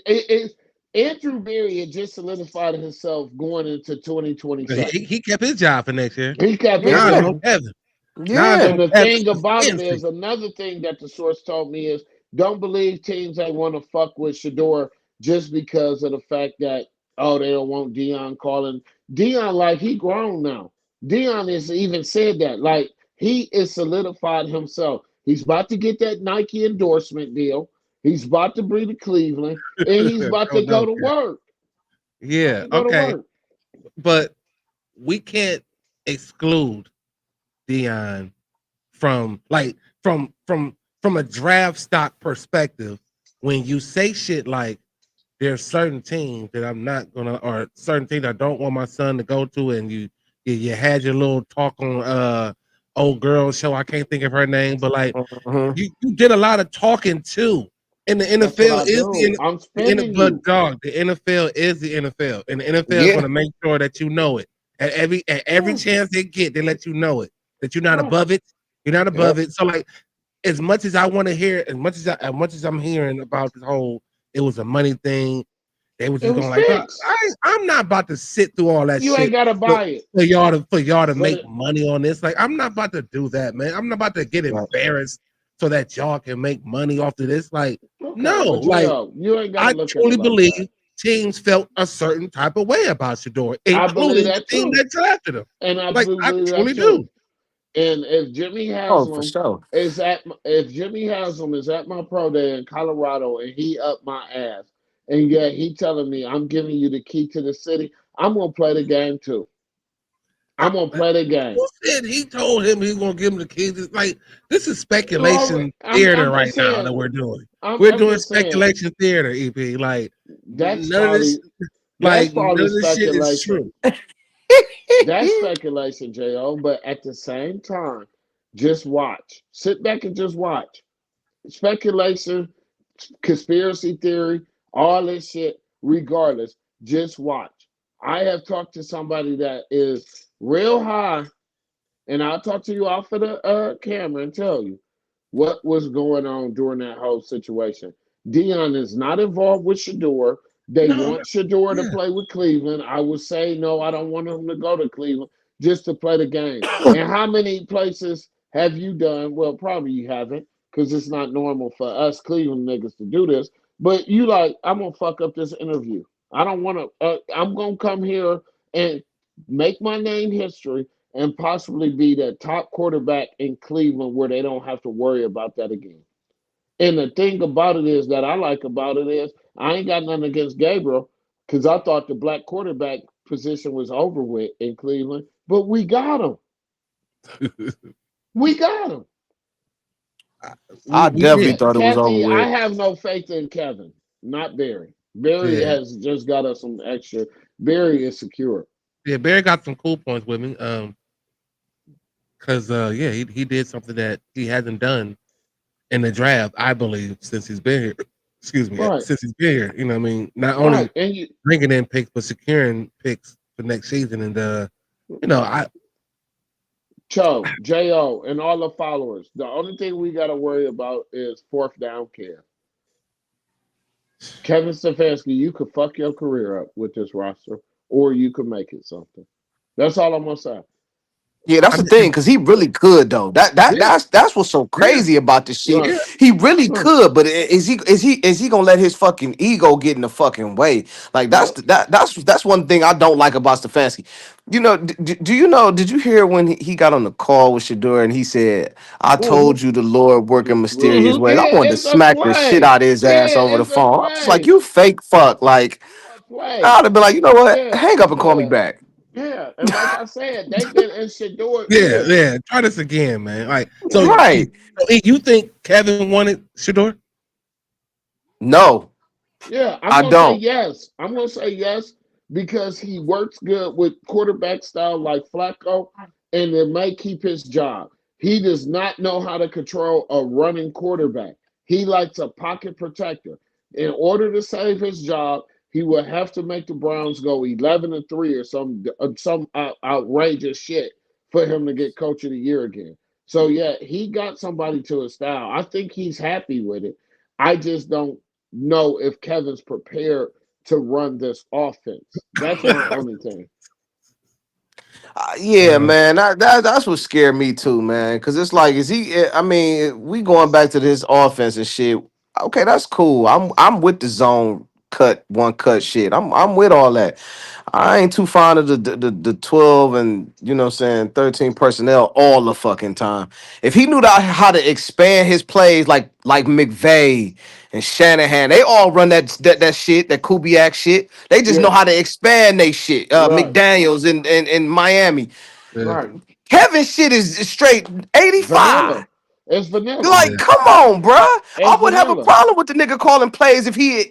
Andrew Berry had just solidified himself going into He, 2027. he kept his job for next year. He kept his Now it's Yeah, on job. Kevin. Now it's yeah. And on the Kevin. thing about it Fancy. is, another thing that the source told me is, don't believe teams that want to fuck with Shador just because of the fact that, oh, they don't want Dion calling. Dion, like, he grown now. Dion has even said that. Like, he is solidified himself. He's about to get that Nike endorsement deal. He's about to bring to Cleveland, and he's about Oh to go no. to work. He's about Yeah. to go to Okay. work. But we can't exclude Dion from from a draft stock perspective. When you say shit like there's certain teams that I'm not gonna, or certain teams I don't want my son to go to, and you had your little talk on old girl show. I can't think of her name, but like Mhm. you did a lot of talking too. And the That's what NFL I is do. I'm spinning but you. dog, the NFL is the NFL, and the NFL is going Yeah, to make sure that you know it at every Yeah, chance they get. They let you know it that you're not right. above it. You're not yeah. above it. So like as much as I want to hear, as much as I'm hearing about this whole, it was a money thing. They was It just was going like, fixed. I'm not about to sit through all that You ain't shit gotta for, buy it. for y'all to But make money on this. Like, I'm not about to do that, man. I'm not about to get Right. embarrassed so that y'all can make money off of this. Like, okay, no, but like Jo, you ain't gotta I look at it truly like that. believe teams felt a certain type of way about Shador, I believe including the that team too. that drafted him. And I Like, I believe that truly too. do. And if Jimmy Oh, for Haslam sure. if Jimmy Haslam is at my pro day in Colorado and he up my ass, and yet he telling me I'm giving you the key to the city, I'm gonna play the game too. I, I'm gonna play the game. who said he told him he's gonna give him the keys? It's like this is Well, speculation I'm theater right just now saying. that we're doing. We're I'm doing just saying. speculation theater, EP. Like That's none of this, probably that's none probably of this shit is speculation. true. That's speculation, Jo. But at the same time, just watch. Sit back and just watch. Speculation, conspiracy theory, all this shit, regardless, just watch. I have talked to somebody that is real high, and I'll talk to you off of the camera and tell you what was going on during that whole situation. Dion is not involved with Shador. They No, want Shador to yeah. play with Cleveland. I would say no, I don't want him to go to Cleveland just to play the game. And how many places have you done? Well, probably you haven't, because it's not normal for us Cleveland niggas to do this. But you like, I'm gonna fuck up this interview. I don't want to. I'm gonna come here and make my name history and possibly be the top quarterback in Cleveland where they don't have to worry about that again. And the thing about it is that I like about it is I ain't got nothing against Gabriel because I thought the black quarterback position was over with in Cleveland, but we got him. We got him. I We definitely did. thought it was over Kathy, I with. have no faith in Kevin, not Barry. Barry Yeah, has just got us some extra. Barry is secure. yeah. Barry got some cool points with me. Because yeah, he did something that he hasn't done in the draft, I believe, since he's been here. Excuse me, Right, since he's been here. You know, what I mean, not right. only And you, bringing in picks, but securing picks for next season. And right. I Cho, Jo, and all the followers. The only thing we got to worry about is fourth down care. Kevin Stefanski, you could fuck your career up with this roster, or you could make it something. That's all I'm gonna say. Yeah, that's I the mean, thing, because he really could though. Yeah, That's what's so yeah, crazy about this shit. right, yeah. He really right. could, but is he gonna let his fucking ego get in the fucking way? Like Yep. that's one thing I don't like about Stefanski. You know, do you know? Did you hear when he got on the call with Shador and he said, "I Mm-hmm. told you the Lord work in mysterious Mm-hmm. ways." I Yeah, wanted to it's a smack the shit play. out of his ass Yeah, over the it's a phone. I was like, play. "You fake fuck!" Like A play. I'd have been like, "You know what? Yeah, Hang up and call me yeah, back." yeah. And like I said, they've been in Shador Yeah, ear. yeah. Try this again, man. Like, Right? you think Kevin wanted Shador? No, Yeah, I'm I gonna say don't. yes. I'm gonna say yes because he works good with quarterback style like Flacco, and it may keep his job. He does not know how to control a running quarterback. He likes a pocket protector. In order to save his job, he will have to make the Browns go 11-3 or some outrageous shit for him to get Coach of the Year again. So yeah, he got somebody to his style. I think he's happy with it. I just don't know if Kevin's prepared to run this offense. That's my only thing. Yeah, Uh, man, that's what scared me too, man. Because it's like, is he? I mean, we going back to this offense and shit. Okay, that's cool. I'm with the zone cut one cut shit. I'm with all that. I ain't too fond of the 12 and what I'm saying 13 personnel all the fucking time. If he knew how to expand his plays like McVay and Shanahan, they all run that shit, that Kubiak shit. They just know Yeah, how to expand they shit. right, McDaniels in Miami. yeah, right. Kevin shit is straight Vanilla. 85. It's vanilla. Like, yeah. come on, bruh. I It's would have a vanilla. problem with the nigga calling plays if he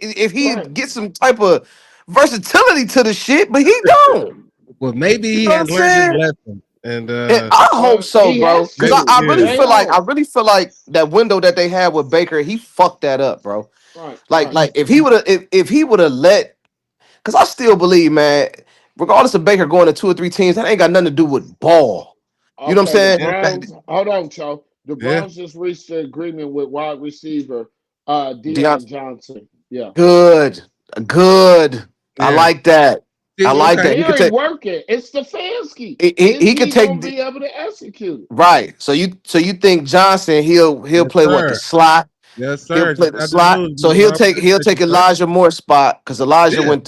Right. get some type of versatility to the shit, but he don't. Well, maybe You he know what I'm has learned his saying? lesson, and And I hope so, He bro. has Cause maybe, I to. really yeah, feel like J.O. that window that they had with Baker, he fucked that up, bro. Right, Like right. like if he would have let, cause I still believe, man, regardless of Baker going to two or three teams, that ain't got nothing to do with ball. You know what I'm Okay, the saying? yeah, Browns. Hold on, Cho. The Yeah, Browns just reached an agreement with wide receiver Deion, Deion Johnson. Yeah. good, good. I yeah. like that. I See, like okay. that. He ain't working. It's Stefanski. Is He could he take gonna be able to execute? right. So you think Johnson he'll Yes, play what, the sir. slot? Yes, He'll sir. play Just the got this slot. news. So Moving our he'll take PlayStation, sir. Elijah Moore's spot because Elijah Yeah, went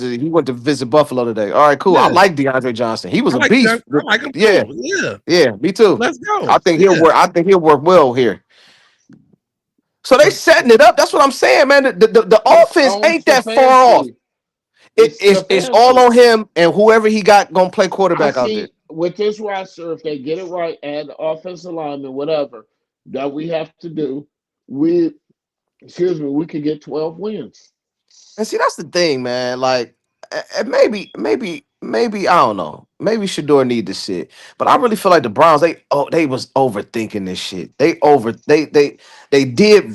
to visit Buffalo today. All right, cool. I yeah. like DeAndre Johnson. He was I a like beast. John. I like him Yeah, too. Yeah. yeah, me too. Let's go. Yeah. I think he'll work well here. So they 'Cause- setting it up. That's what I'm saying, man. The It's offense on ain't that far off. Stefanski. It's It's all Stefanski. on him and whoever he got gonna play I quarterback out there. see with this roster, if they get it right, add the offensive lineman, whatever that we have to do, we we could get 12 wins. And see, that's the thing, man. Like, maybe I don't know. Maybe Shador need to sit, but I really feel like the Browns they was overthinking this shit. They did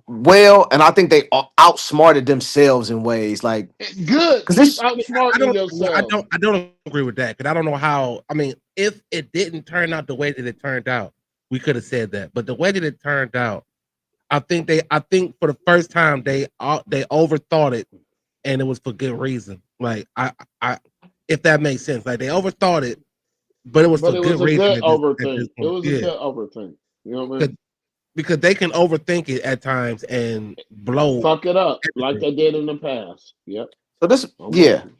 well, and I think they outsmarted themselves in ways like Good. because Keep this. outsmarting yourself. I don't agree with that because I don't know how. I mean, if it didn't turn out the way that it turned out, we could have said that. But the way that it turned out, I think for the first time they overthought it, and it was for good reason. Like I if that makes sense. Like they overthought it, but it was But for it good was a reason good at this overthink. It point. was a Yeah, good overthink. You know what I mean? because they can overthink it at times and blow Fuck it up like everything. they did in the past. Yep. So this, I'm with yeah. you.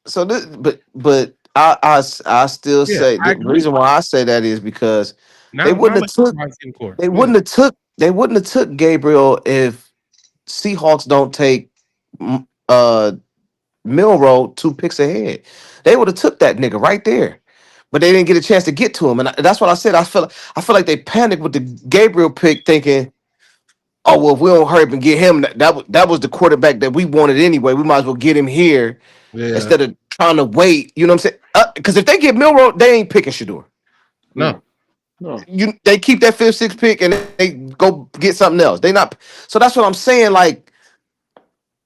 So this, but I still Yeah, say I the agree. reason why I say that is because they Now wouldn't have let's took talk about team core. they Yeah, wouldn't have took they wouldn't have took Gabriel if Seahawks don't take uh Milrow 2 picks ahead. They would have took that nigga right there. But they didn't get a chance to get to him. And that's what I said. I feel like they panicked with the Gabriel pick thinking, oh well, if we don't hurry up and get him, that was the quarterback that we wanted anyway. We might as well get him here yeah. instead of trying to wait. You know what I'm saying? Because if they get Milrow, they ain't picking Shador. No, No. No. They keep that fifth, sixth pick and they go get something else. They not. So that's what I'm saying. Like,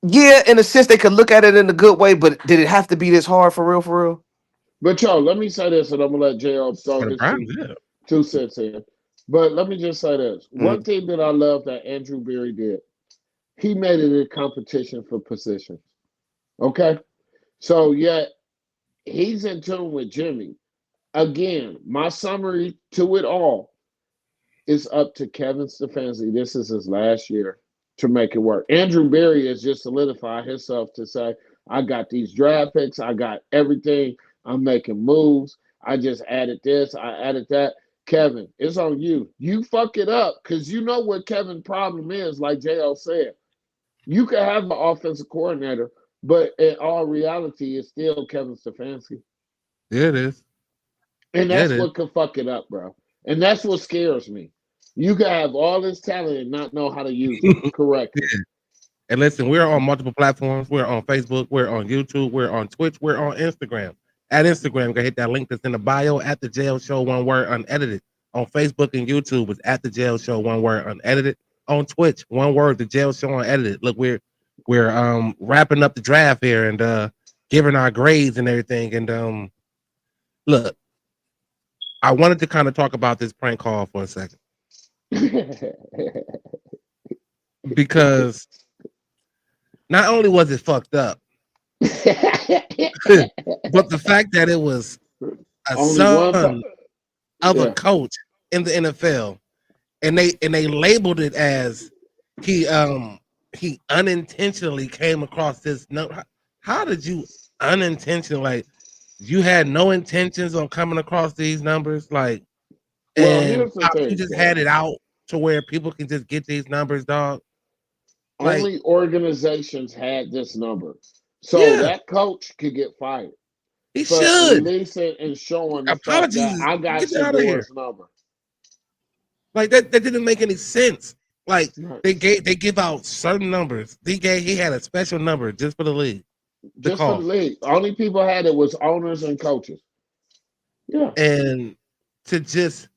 yeah, in a sense, they could look at it in a good way, but did it have to be this hard for real? For real? But yo, let me say this, and I'm gonna let JL throw for the his Browns. Yeah, two cents in. But let me just say this. One Mm. thing that I love that Andrew Berry did, he made it a competition for positions. Okay? So yeah, he's in tune with Jimmy. Again, my summary to it all is up to Kevin Stefanski. This is his last year to make it work. Andrew Berry has just solidified himself to say, I got these draft picks, I got everything, I'm making moves. I just added this, I added that. Kevin, it's on you. You fuck it up because you know what Kevin's problem is, like JL said. You can have an offensive coordinator, but in all reality, it's still Kevin Stefanski. yeah, it is. And Yeah, it that's is. what could fuck it up, bro. And that's what scares me. You can have all this talent and not know how to use it correctly. Yeah. And listen, we're on multiple platforms. We're on Facebook. We're on YouTube. We're on Twitch. We're on Instagram. At Instagram, go hit that link that's in the bio at the Jail Show, one word unedited. On Facebook and YouTube, it's at the Jail Show, one word unedited. On Twitch, one word, the Jail Show unedited. Look, we're wrapping up the draft here and giving our grades and everything. And look, I wanted to kind of talk about this prank call for a second because not only was it fucked up, but the fact that it was a Only one. son of a Yeah. coach in the NFL, and they labeled it as he unintentionally came across this number. How did you unintentionally, like, you had no intentions on coming across these numbers, like, Well, and here's the how you thing, just Kev. had it out to where people can just get these numbers, dog? Like, Only organizations had this number. So yeah, that coach could get fired he for should. releasing and showing the fact that Apologies, I got get out of here. Shador's number. Like that didn't make any sense. Like Right. they give out certain numbers. He had a special number just for the league to Just for the call. league. Only people had it was owners and coaches. Yeah. And to just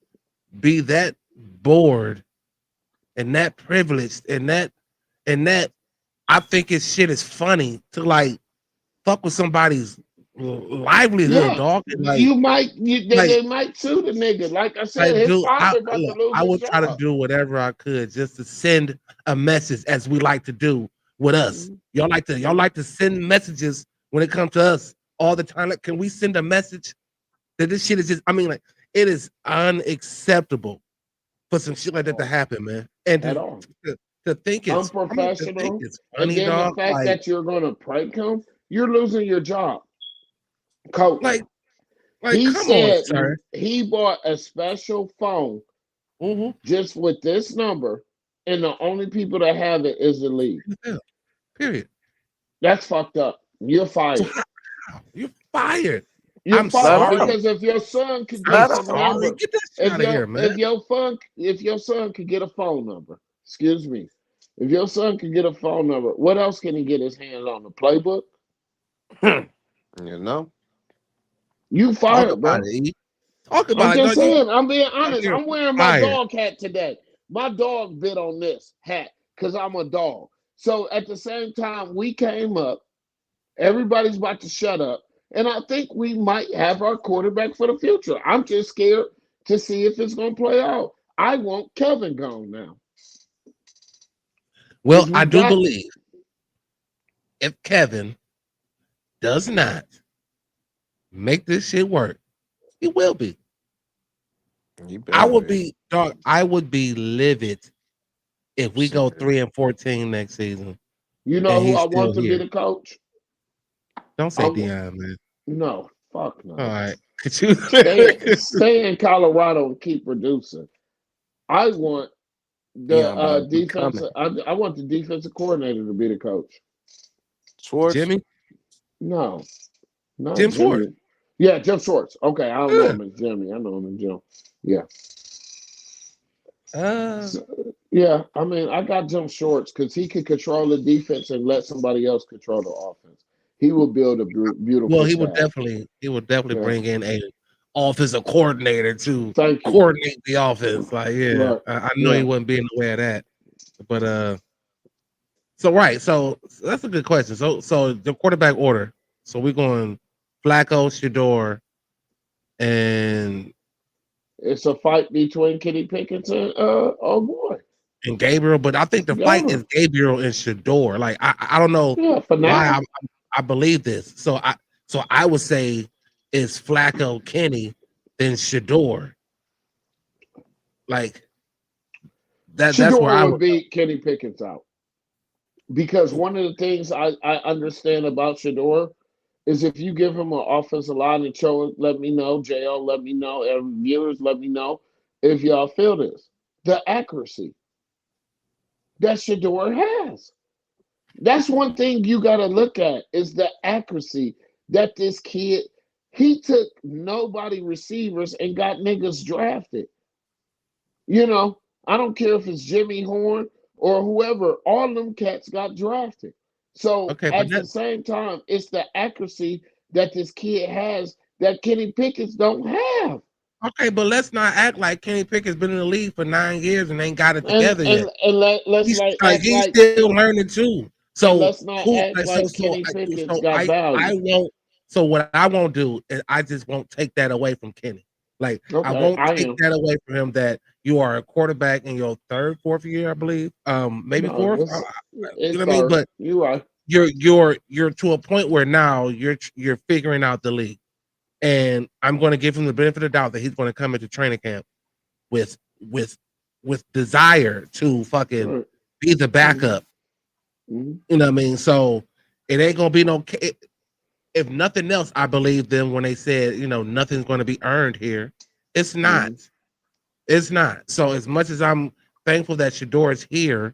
be that bored and that privileged and that I think his shit is funny to like fuck with somebody's livelihood, Yeah, dog. And like, they might sue the nigga. Like I said, his dude, father about to lose I his would try to job. do whatever I could just to send a message, as we like to do with us. Mhm. Y'all like to send messages when it comes to us all the time. Like, can we send a message that this shit is just? I mean, like, it is unacceptable for some shit like that to happen, man. And At all. to think it's, to think Unprofessional. it's And funny, then the dog. fact that you're gonna prank him, you're losing your job. Coach. Like, He come on, said sir. he bought a special phone Mm-hmm. just with this number, and the only people that have it is the league. Yeah, period. That's fucked up. You're So fired. you're fired. You're I'm fired Flat out. sorry. because if your son could I'm get Flat some out. sorry. number, Get that shit out of here, man. if your son could get a phone number, excuse me, if your son could get a phone number, what else can he get his hands on? The playbook? You know? You Talk fired, about bro. it. E. Talk I'm about it. just Dog. saying. I'm being honest. You're I'm wearing my fired. dog hat today. My dog bit on this hat because I'm a dog. So at the same time, we came up. Everybody's about to shut up. And I think we might have our quarterback for the future. I'm just scared to see if it's going to play out. I want Kevin gone now. Well, We I do got believe if Kevin does not make this shit work, he will be. You I better would be. be, dog. I would be livid if we go Shit. 3-14 next season You know and who he's I still want to be here. the coach? Don't say I'm, Dion, man. no, fuck All no. right. Could you? Stay in Colorado and keep producing. I want the Dion about to be defense. coming. I want the defensive coordinator to be the coach. Schwartz. Jimmy? No, not Jim Schwartz. Jimmy. Yeah, Jim Schwartz. Okay, I don't know Yeah. him as Jimmy. I know him as Jim. Yeah. Uh, Yeah, I mean, I got Jim Schwartz because he can control the defense and let somebody else control the offense. He will build a well, beautiful staff. he would definitely Yeah, bring in a offensive coordinator to thank you. coordinate the offense. Like, yeah, Right. I know he Yeah. wouldn't be in the way of that. But so right, so that's a good question. So the quarterback order. So we're going Flacco, Shador, and It's a fight between Kenny Pickett and oh boy, Gabriel, but I think the fight is Gabriel. Gabriel and Shador. Like I don't know Yeah, for why now. I believe this. So I would say it's Flacco, Kenny, then Shador. Like that's where Shador I would would. beat Kenny Pickett out because one of the things I understand about Shador is if you give him an offensive line and show it, let me know, JL, let me know, and viewers, let me know if y'all feel this. The accuracy that Shador has. That's one thing you got to look at is the accuracy that this kid, he took nobody receivers and got niggas drafted. You know, I don't care if it's Jimmy Horn or whoever, all them cats got drafted. So Okay, but at the same time, it's the accuracy that this kid has that Kenny Pickett's don't have. but let's not act like Kenny Pickett's been in the league for 9 years and ain't got it And together and yet. and let's He's like like act he's like still learning too. and So let's not who? act Like, like Kenny Pickett's so got I value. won't. So what I won't do is I just won't take that away from Kenny. Like I Okay, won't I take am. that away from him that you are a quarterback in your third, fourth year, I believe. Maybe No, fourth. You it's know what I mean? third. But You're right. you're to a point where now you're figuring out the league. And I'm going to give him the benefit of the doubt that he's going to come into training camp with with desire to fucking Right. be the backup. Mhm. You know what I mean? So it ain't gonna be no. If nothing else, I believe them when they said, nothing's going to be earned here. It's not. Mhm. It's not. So as much as I'm thankful that Shador is here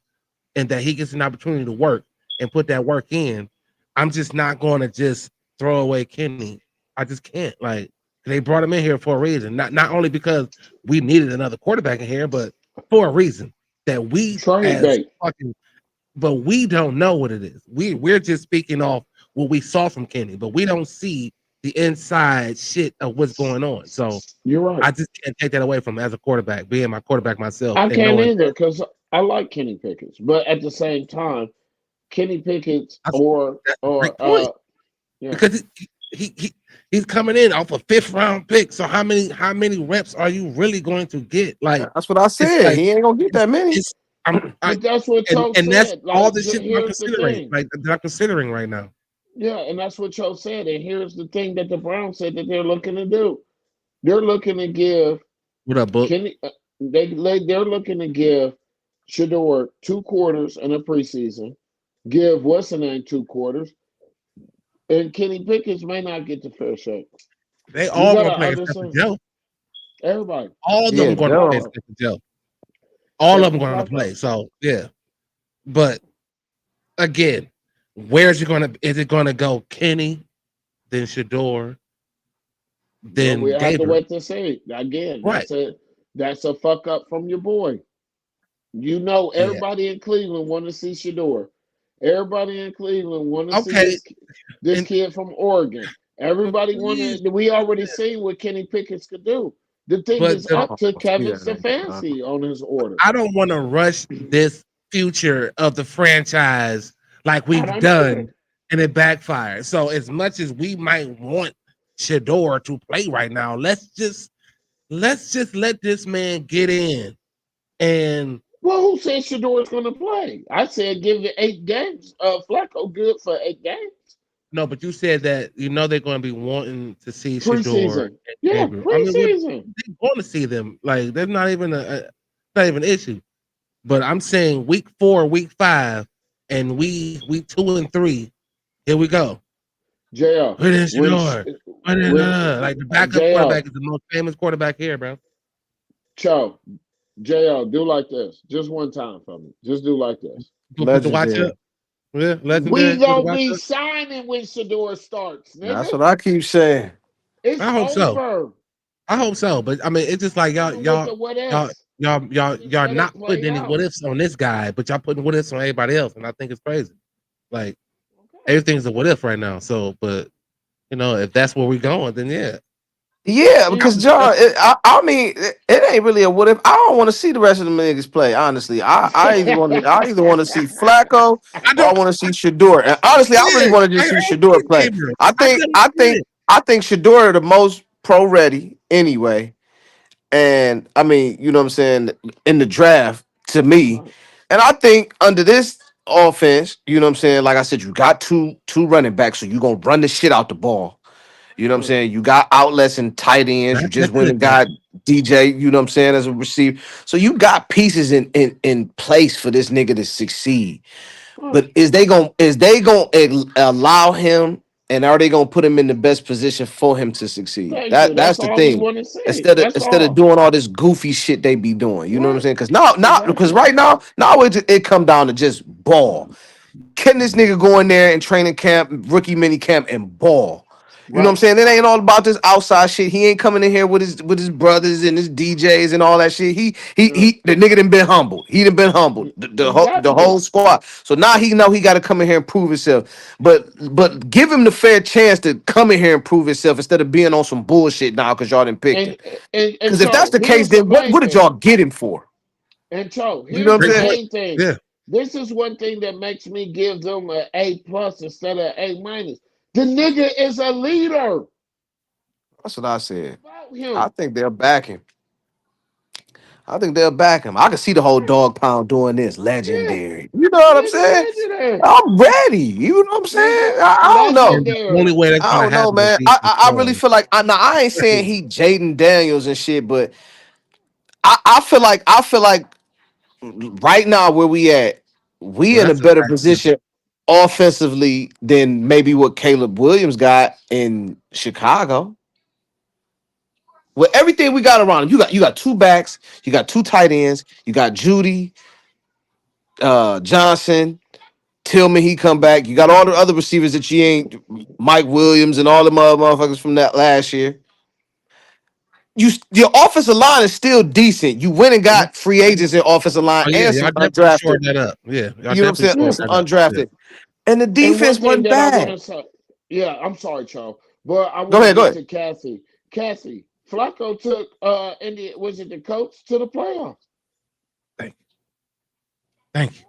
and that he gets an opportunity to work and put that work in, I'm just not going to just throw away Kenny. I just can't. Like they brought him in here for a reason. Not only because we needed another quarterback in here, but for a reason that we Trade as bait. fucking. But we don't know what it is. We're just speaking off what we saw from Kenny, but we don't see the inside shit of what's going on. So You're right. I just can't take that away from him as a quarterback, being my quarterback myself, I and can't knowing either because I like Kenny Pickett, but at the same time, Kenny Pickett that's, or that's a great or point yeah, because he's coming in off a 5th-round pick. So how many reps are you really going to get? Like That's what I it's said. like He ain't gonna get that many. it's I But that's what Cho and that's said. all Like, the shit that I'm here's the considering. thing. Like that I'm considering right now. Yeah, and that's what Cho said. And here's the thing that the Browns said that they're looking to do. They're looking to give What up, book? Kenny. They're looking to give Shador 2 quarters in a preseason. Give what's the name 2 quarters, and Kenny Pickett may not get the fair shake. They You all gonna gotta play except for understand. Joe. Everybody All of Yeah, them except for gonna play Joe. Flacco. except for Joe. All of Except them for gonna Flacco. play. So yeah. But again, where's it gonna is it gonna go Kenny, then Shador, Well, we then have to Gabriel? wait to see. Again, Right. that's a fuck up from your boy. You know, Yeah. everybody in Cleveland want to see Shador. Everybody in Cleveland want to see Okay. this And kid from Oregon. Everybody want please, to. We already seen what Kenny Pickett's could do. The thing but is the, up Oh, to see Kevin that nigga, dog. Stefanski on his order. I don't want to rush this future of the franchise like I we've don't either. done and it backfired. So as much as we might want Shador to play right now, let's just let this man get in. And Well, who said Shador's going to play? I said give it 8 games. Flacco good for 8 games no, but you said that they're going to be wanting to see Shador preseason. and Yeah, Gabriel. I mean, preseason. they want to see them. Like they're not even not even an issue. But I'm saying week 4, week 5, and week 2 and 3. Here we go. JL, Put in when Shador. Put in when like the backup JL, quarterback is the most famous quarterback here, bro. Cho, JL, do like this. Just one time for me. Just do like this. Go put the watch up. Legendary. Yeah, We legendary. Put the gonna watch be up. signing when Shador starts, That's nigga. what I keep saying. It's I hope so. over. I hope so. But I mean, it's just like Even with the what ifs, just y'all let it not play putting any what out. ifs on this guy, but y'all putting what ifs on everybody else, and I think it's crazy. Like Okay. everything's a what if right now. So, but if that's where we're going, then yeah. Yeah, And because John, I mean, it ain't really a what if. I don't want to see the rest of the niggas play. Honestly, I either want to see Flacco I or I don't. want to see Shador. And honestly, I really Yeah, want to just see I Shador get play. Gabriel. I I think, get I think, it. I think Shador the most pro ready anyway. And I mean, you know what I'm saying, in the draft to me. And I think under this offense, you know what I'm saying, like I said, you got two running backs, so you're gonna run the shit out the ball. You know what I'm saying? You got outlets and tight ends. You just That's went good and though. got DJ, you know what I'm saying, as a receiver. So you got pieces in place for this nigga to succeed. right. But is they gonna allow him, and are they gonna put him in the best position for him to succeed? Thank you. That's That's the all we thing. want to see. Instead of That's instead of all. doing all this goofy shit they be doing, you know what I'm Right. saying? Because Exactly. right now it come down to just ball. Can this nigga go in there and training camp, rookie mini camp, and ball? You know what I'm Right. saying? It ain't all about this outside shit. He ain't coming in here with his brothers and his DJs and all that shit. Yeah. The nigga done been humbled. He done been humbled. The whole Exactly. squad. So now he know he got to come in here and prove himself. But give him the fair chance to come in here and prove himself instead of being on some bullshit now because y'all didn't pick him. And Because if that's Cho, the case, here's the then what main what did thing. y'all get him for? And Cho, You know here's what I'm the Great saying? point. main thing. Yeah. This is one thing that makes me give them an A plus instead of A minus. The nigga is a leader. That's what I said. About I him. think they'll back him. I think they'll back him. I can see the whole dog pound doing this. Yeah, Legendary. You know what I'm nigga, saying? legendary. I'm ready. You know what I'm saying? Nigga, I don't know. And the only legendary. way that's I gonna don't know, happen is man. he I really performs. feel like I ain't saying he Jaden Daniels and shit, but I feel like right now where we at, we Well, in a that's a better fact too. position offensively than maybe what Caleb Williams got in Chicago. With everything we got around him, you got two backs, you got two tight ends, you got Judy, Johnson, Tillman, he come back. You got all the other receivers that you ain't, Mike Williams and all the motherfuckers from that last year. Your offensive line is still decent. You went and Yeah. got free agents in offensive line Oh yeah, and some y'all definitely undrafted. shored that up. Yeah, y'all You know what I'm definitely saying? shored And Yeah. some that up. Yeah. undrafted. And the And defense one thing wasn't that I want bad. to say, yeah, I'm sorry, Cho, but I Go want to ahead, go get ahead. to Cassie. Cassie, Flacco took was it the coach to the playoffs? Thank you. Thank you.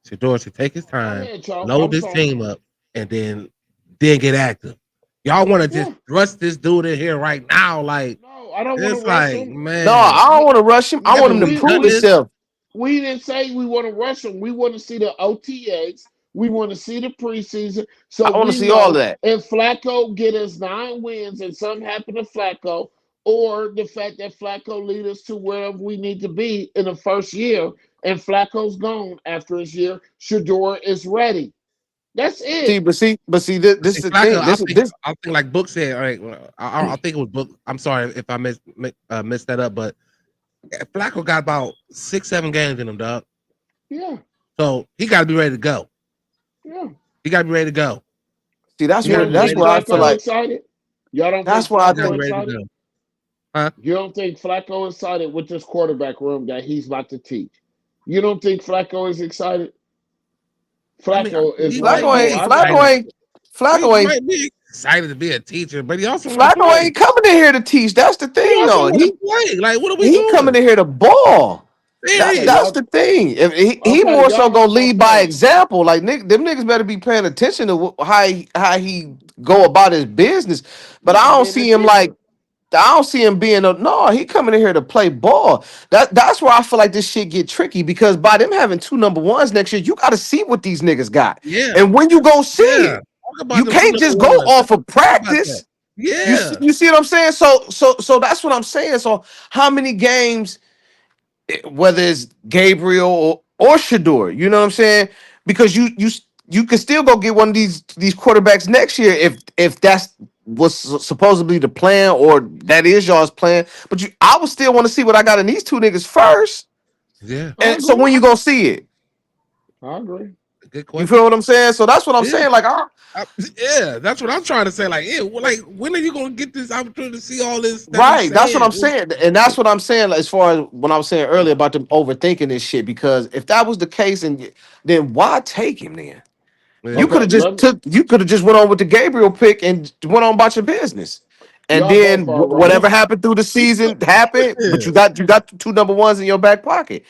Shador should take his Go time, ahead, Cho. load I'm this sorry. team up, and then then get active. Y'all want to just Yeah. rush this dude in here right now, like No, I don't want it's to rush like, him. man, No, I don't want to rush him. I want him haven't to we prove done this? himself. We didn't say we want to rush him. We want to see the OTAs. We want to see the preseason so I want to we see all know that. if Flacco get us 9 wins and something happened to Flacco, or the fact that Flacco lead us to wherever we need to be in the first year, and Flacco's gone after his year. Shador is ready. That's See, it. but see, this See, is the Flacco, thing. This is this. I think like Book said, all right, well, I think it was Book. I'm sorry if I messed that up, but Flacco got about 6-7 games in him, dog. Yeah, So he got to be ready to go. yeah. He got to be ready to go. See, that's You He got where to don't be that's think ready to where I feel go. Flacco like excited? Y'all don't that's think why I He got to Flacco think be ready to excited? go. Huh? You don't think Flacco excited with this quarterback room that he's about to teach? You don't think Flacco is excited? I mean, Flacco is he like, might oh, be I got excited. him. He Flacco ain't might be excited to be a teacher, but he also want to Flacco play. ain't coming in here to teach. That's the He thing, also though. want to play. Like, what are we He coming doing? in here to ball. That's Okay, Period. that's y'all. the thing. If he Okay, more so y'all gonna hurt my lead by feelings. example. Like them niggas better be paying attention to how he go about his business. But Yeah, I don't being a see him like teacher. I don't see him being a no. He coming in here to play ball. That's where I feel like this shit get tricky because by them having 2 number 1s next year, you got to see what these niggas got. Yeah. And when you gonna see Yeah. it, Talk about you them two can't number just go ones. off of Talk about that. practice. Yeah. You see what I'm saying? So that's what I'm saying. So how many games, whether it's Gabriel or Shador, you know what I'm saying? Because you can still go get one of these quarterbacks next year if that's was supposedly the plan or that is y'all's plan. But I would still want to see what I got in these two niggas first. Yeah. I And so agree. when you gonna see it? I agree. Good You question. feel what I'm saying? So that's what I'm Yeah. saying. Like Yeah, that's what I'm trying to say. Like, yeah, like when are you gonna get this opportunity to see all this that he's right, that's what saying? I'm saying, and that's what I'm saying as far as when I was saying earlier about them overthinking this shit. Because if that was the case, and then why take him then? Yeah. Okay, You could have just went on with the Gabriel pick and went on about your business. And y'all both then are right. whatever happened through the season happened, but Yeah. you got the 2 number 1s in your back pocket.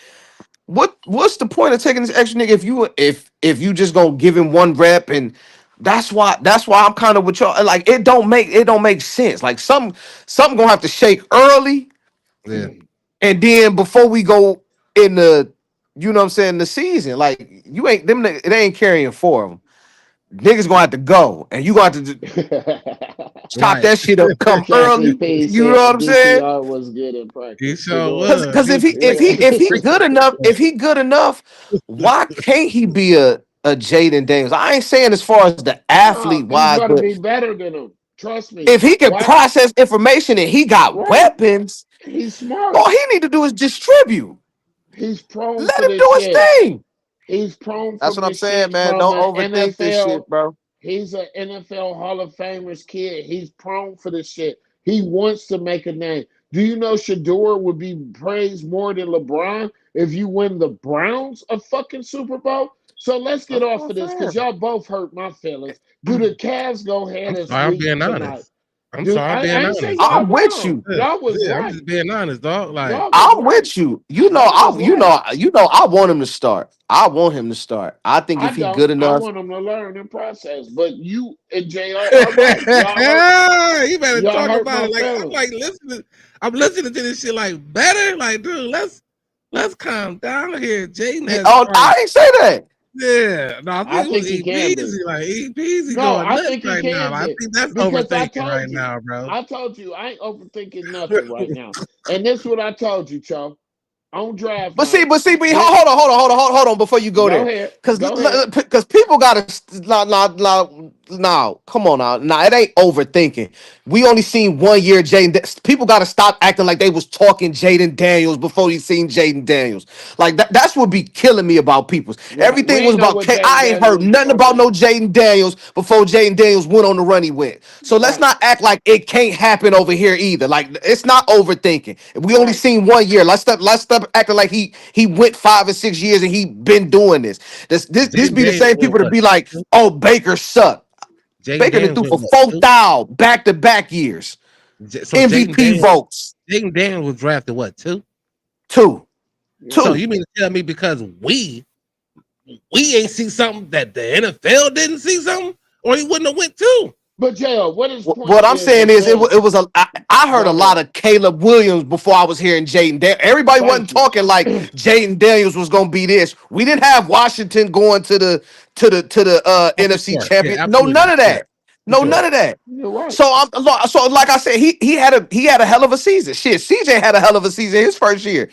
What's the point of taking this extra nigga if you just gonna give him 1 rep? And that's why I'm kind of with y'all. Like it don't make sense. Like something gonna have to shake early, Yeah. and then before we go in the you know what I'm saying the season. Like you ain't them it ain't carrying 4 of them. Niggas gonna have to go, and you gonna have to chop Right. that shit up. Come Kathy early. P You know said what I'm saying? DTR was good in He practice. sure Shador. was. Because He was if he freaking good enough, why can't he be a Jaden Daniels? I ain't saying as far as the No, athlete he's wise, gonna but be better than him. Trust me. if he can Why? process information and he got Right. weapons, He's smart. all he need to do is distribute. He's prone Let for him this do his shit. thing. He's prone That's from what I'm this saying, shit man. from Don't an overthink this NFL. shit, bro. He's an NFL Hall of Famers kid. He's prone for this shit. He wants to make a name. Do you know Shador would be praised more than LeBron if you win the Browns a fucking Super Bowl? So let's get That's off what of this I'm because y'all both hurt my feelings. Do the Cavs go ahead I'm and sorry, I'm sweep being tonight? honest. I'm Dude, sorry, I'm I being ain't say honest. y'all I'm with wrong. you. Yeah, Y'all was yeah, I'm right. just being honest, dog. Like, Y'all was I'm right. with you. You know, Y'all was right. I want him to start. I want him to start. I think I if he don't. good I enough, want them to learn and process. But you and JR are right. you better Y'all talk hurt about my it. Like I'm feelings. like listening. I'm listening to this shit like better. Like, dude, let's calm down here. Jaden has I like, ain't say that. yeah, no, I I think it was think he can be. easy. Like easy No, going I nuts think he right now. can Like, I be think that's because I overthinking right told you. now, bro. I told you I ain't overthinking nothing right now. And this is what I told you, Cho. On draft night, But when hold on before you go go there, ahead, because go ahead. people gotta now, come on now, it ain't overthinking. We only seen 1 year Jaden. People gotta stop acting like they was talking Jaden Daniels before he seen Jaden Daniels. Like that's what be killing me about people's. Right. We Everything was ain't know about. what Jaden I ain't heard Daniels was nothing gonna about be. no Jaden Daniels before Jaden Daniels went on the run he went. So let's Right, not act like it can't happen over here either. Like it's not overthinking. We only right. seen 1 year. Let's stop acting like he went 5 or 6 years and he been doing this. This Jaden be the Daniels same was people to what? be like, oh, Baker sucked. Jaden Baker done Daniels threw was for what? 4,000 back-to-back years. So MVP votes. Jaden Daniels was drafted what 2? Two. Yeah. So Two. you mean to tell me because we ain't see something that the NFL didn't see something, or he wouldn't have went too. But JL, what his point What I'm saying is, this. it was a. I heard Go a lot ahead. of Caleb Williams before I was hearing Jaden. Everybody wasn't Thank you. talking like Jaden Daniels was gonna be this. We didn't have Washington going to the Oh, for NFC sure. Yeah, champion. No, none absolutely. of Yeah, that. for No, sure. none of that. You're right. So like I said, he had a hell of a season. Shit, CJ had a hell of a season his first year.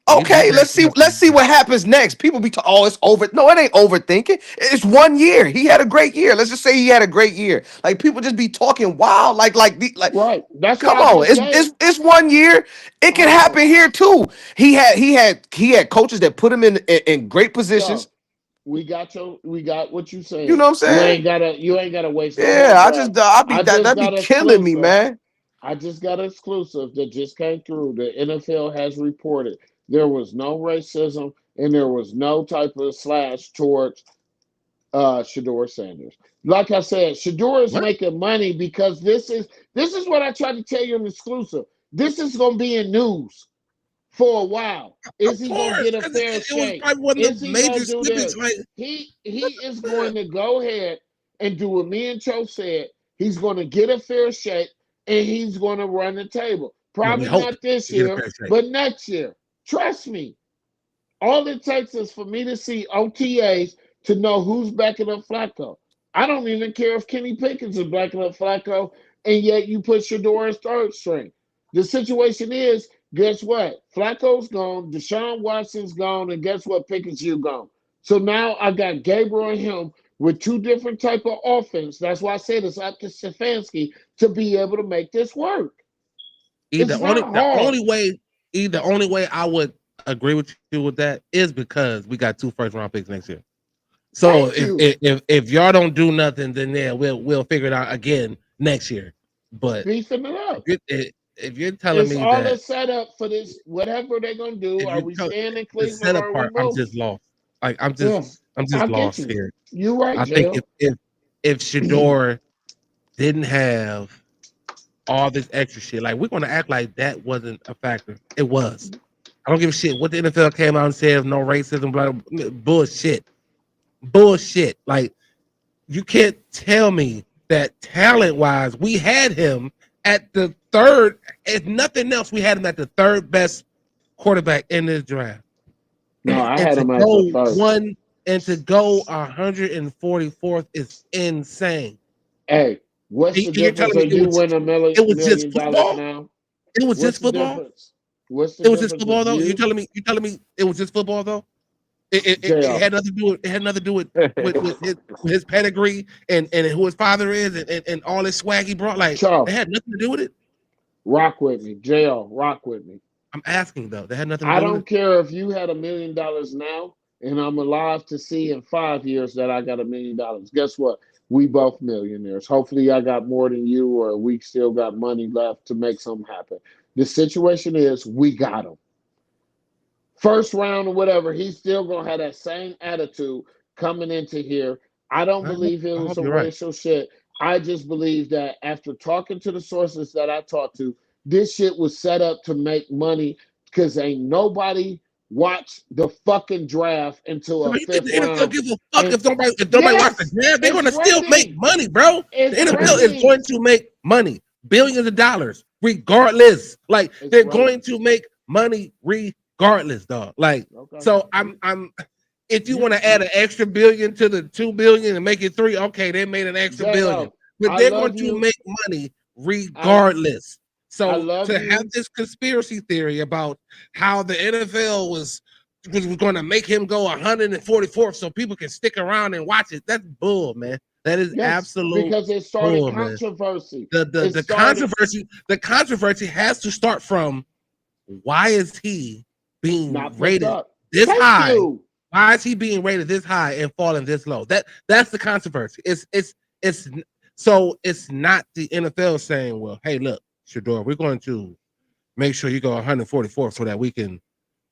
He did Okay, have let's see what happens next. People be oh, it's over. No, it ain't overthinking. It's 1 year. He had a great year. Let's just say he had a great year. Like people just be talking wild. Like. Right. That's Come why I on, just gave. it's 1 year. It can Hold on. happen here too. He had coaches that put him in great positions. So we got what you You saying. know what I'm saying? You ain't gotta waste no more Yeah, I breath. just I be I just that be got killing me, exclusive. man. I just got exclusive that just came through. The NFL has reported there was no racism and there was no type of slash towards Shador Sanders. Like I said, Shador is What? making money because this is what I tried to tell you in exclusive. This is gonna be in news for a while. Of Is he gonna course, get a because fair it was shake? probably one of Is the he gonna major do snippets. this? Like, He is going to go ahead and do what me and Cho said. He's going to get a fair shake and he's going to run the table. no, we Probably hope not this to get a year, fair shake. but next year. Trust me. All it takes is for me to see OTAs to know who's backing up Flacco. I don't even care if Kenny Pickens is backing up Flacco, and yet you put Shador as third string. The situation is, guess what? Flacco's gone, Deshaun Watson's gone, and guess what? Pickens, you gone. So now I got Gabriel and him with two different type of offense. That's why I said it's up to Stefanski to be able to make this work. Either It's not the hard. only way, the only way I would agree with you with that is because we got 2 first-round picks next year. So Thank you. if y'all don't do nothing, then yeah, we'll figure it out again next year. But Beefing it up. if you're telling It's me all a that setup for this. Whatever they're gonna do, if are you we tell staying in the Cleveland or setup are we part, I'm moving? just lost. Like Yes, I'm I just get lost you. here. You're right, I think Jail. if Shador didn't have all this extra shit, like we're gonna act like that wasn't a factor. It was. I don't give a shit what the NFL came out and said no racism, blah, blah, bullshit. Bullshit. Like you can't tell me that talent wise, we had him at the third. If nothing else, we had him at the third best quarterback in this draft. No, I And had to him as a go first. 144th is insane. Hey, what's And the you're difference? telling Are me you winning a it was just million dollars football? now? It was What's just the football? difference? What's the It was just difference with football though? you, You're telling me it was just football though? It JL? had nothing to do with with his pedigree and who his father is and all his swag he brought. Like it Cho, had nothing to do with it. rock with me. JL, rock with me. I'm asking though. They had nothing to I do with don't it. care if you had $1 million now and I'm alive to see in 5 years that I got $1 million. Guess what? We both millionaires. Hopefully, I got more than you, or we still got money left to make something happen. The situation is we got him. First round or whatever, he's still gonna have that same attitude coming into here. I don't believe it I was hope some you're right. racial shit. I just believe that after talking to the sources that I talked to, this shit was set up to make money because ain't nobody watched the fucking draft until Bro, a you think fifth the NFL round. gives a fuck And if nobody watches the yes, draft? They're it's gonna still make ratings. money, bro. The It's NFL is going ratings. to make money, billions of dollars, regardless. Like It's they're going ratings. to make money regardless, dog. Like Okay. so, I'm. If you want to add You an extra billion to the 2 billion and make it 3, okay, they made an extra billion, JL, but I they're going love to you. make money I regardless. I So love to have you. this conspiracy theory about how the NFL was going to make him go 144th so people can stick around and watch it, that's bull, man. That is Yes, absolute because it started bull, man. controversy. The It the started. controversy has to start from why is he being Not picked rated up. this Thank high? you. Why is he being rated this high and falling this low? That's the controversy. It's so it's not the NFL saying, well, hey, look, Shador, we're going to make sure you go 144 so that we can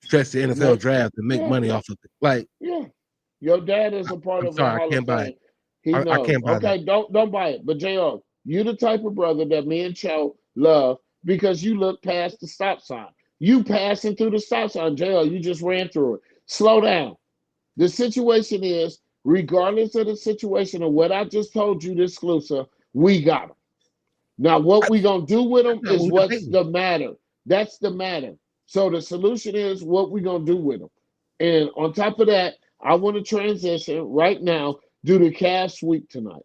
stretch the NFL Make draft and make yeah, money off of it. Like, yeah. Your dad is a part I'm of a sorry, I Hall of can't buy it. Fame. He I knows. can't buy that. Okay, don't buy it. But JR, you the type of brother that me and Cho love because you look past the stop sign. You passing through the stop sign, JR. You just ran through it. Slow down. The situation is regardless of the situation of what I just told you, this exclusive, we got them. Now, what we gonna do with them No, is we what's debating. the matter. That's the matter. So the solution is what we gonna do with them. And on top of that, I want to transition right now. Do the Cavs sweep tonight?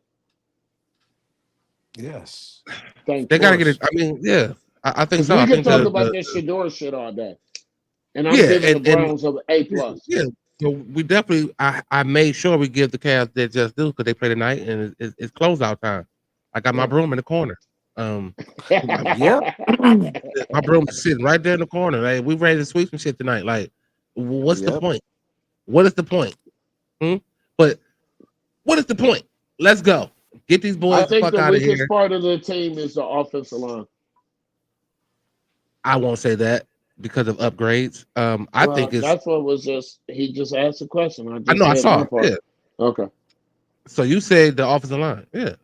Yes. Thank They you. gotta get it. Course. I mean, yeah, I think Because so. we I can think talk about this Shador shit all day, and I'm yeah, giving the and Browns an A plus. yeah. So we definitely, I made sure we give the Cavs their just due because they play tonight and it's closeout time. I got my Yeah. broom in the corner. Yep. My broom is sitting right there in the corner. Like we ready to sweep some shit tonight. Like, what's the Yep. point? What is the point? Hmm? But what is the point? Let's go. Get these I boys the think fuck the out of weakest here. part of the team is the offensive line. I won't say that because of upgrades. I Well, think it's. that's what was just he just asked a question. I I just know. I said my saw. part. Yeah. Okay. So you said the offensive line. Yeah.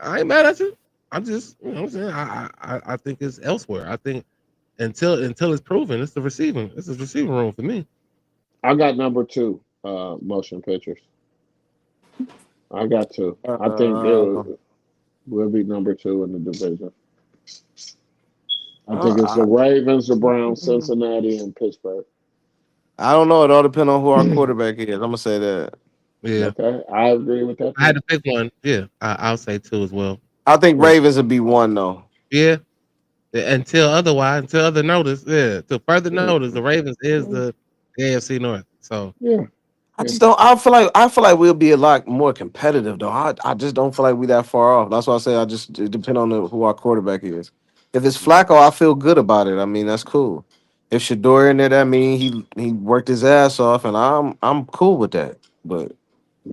I ain't mad at you. I'm just, you know what I'm saying? I think it's elsewhere. I think until it's proven, it's the receiving. It's the receiving room for me. I got number two, motion pictures. I got two. I think Uh, we'll be number two in the division. I think it's the I, Ravens, the Browns, Cincinnati, and Pittsburgh. I don't know. It all depends on who our quarterback is. I'm gonna say that. Yeah. Okay, I agree with that I had too. to pick one. Yeah. I'll say two as well. I think Yeah, Ravens would be one though. Yeah. Until otherwise, until other notice, yeah. Till further yeah, notice, the Ravens is the AFC North. So yeah, I yeah. just don't. I feel like we'll be a lot more competitive though. I just don't feel like we that far off. That's why I say I just it depend on who our quarterback is. If it's Flacco, I feel good about it. I mean that's cool. If Shador in there, that mean he worked his ass off, and I'm cool with that. But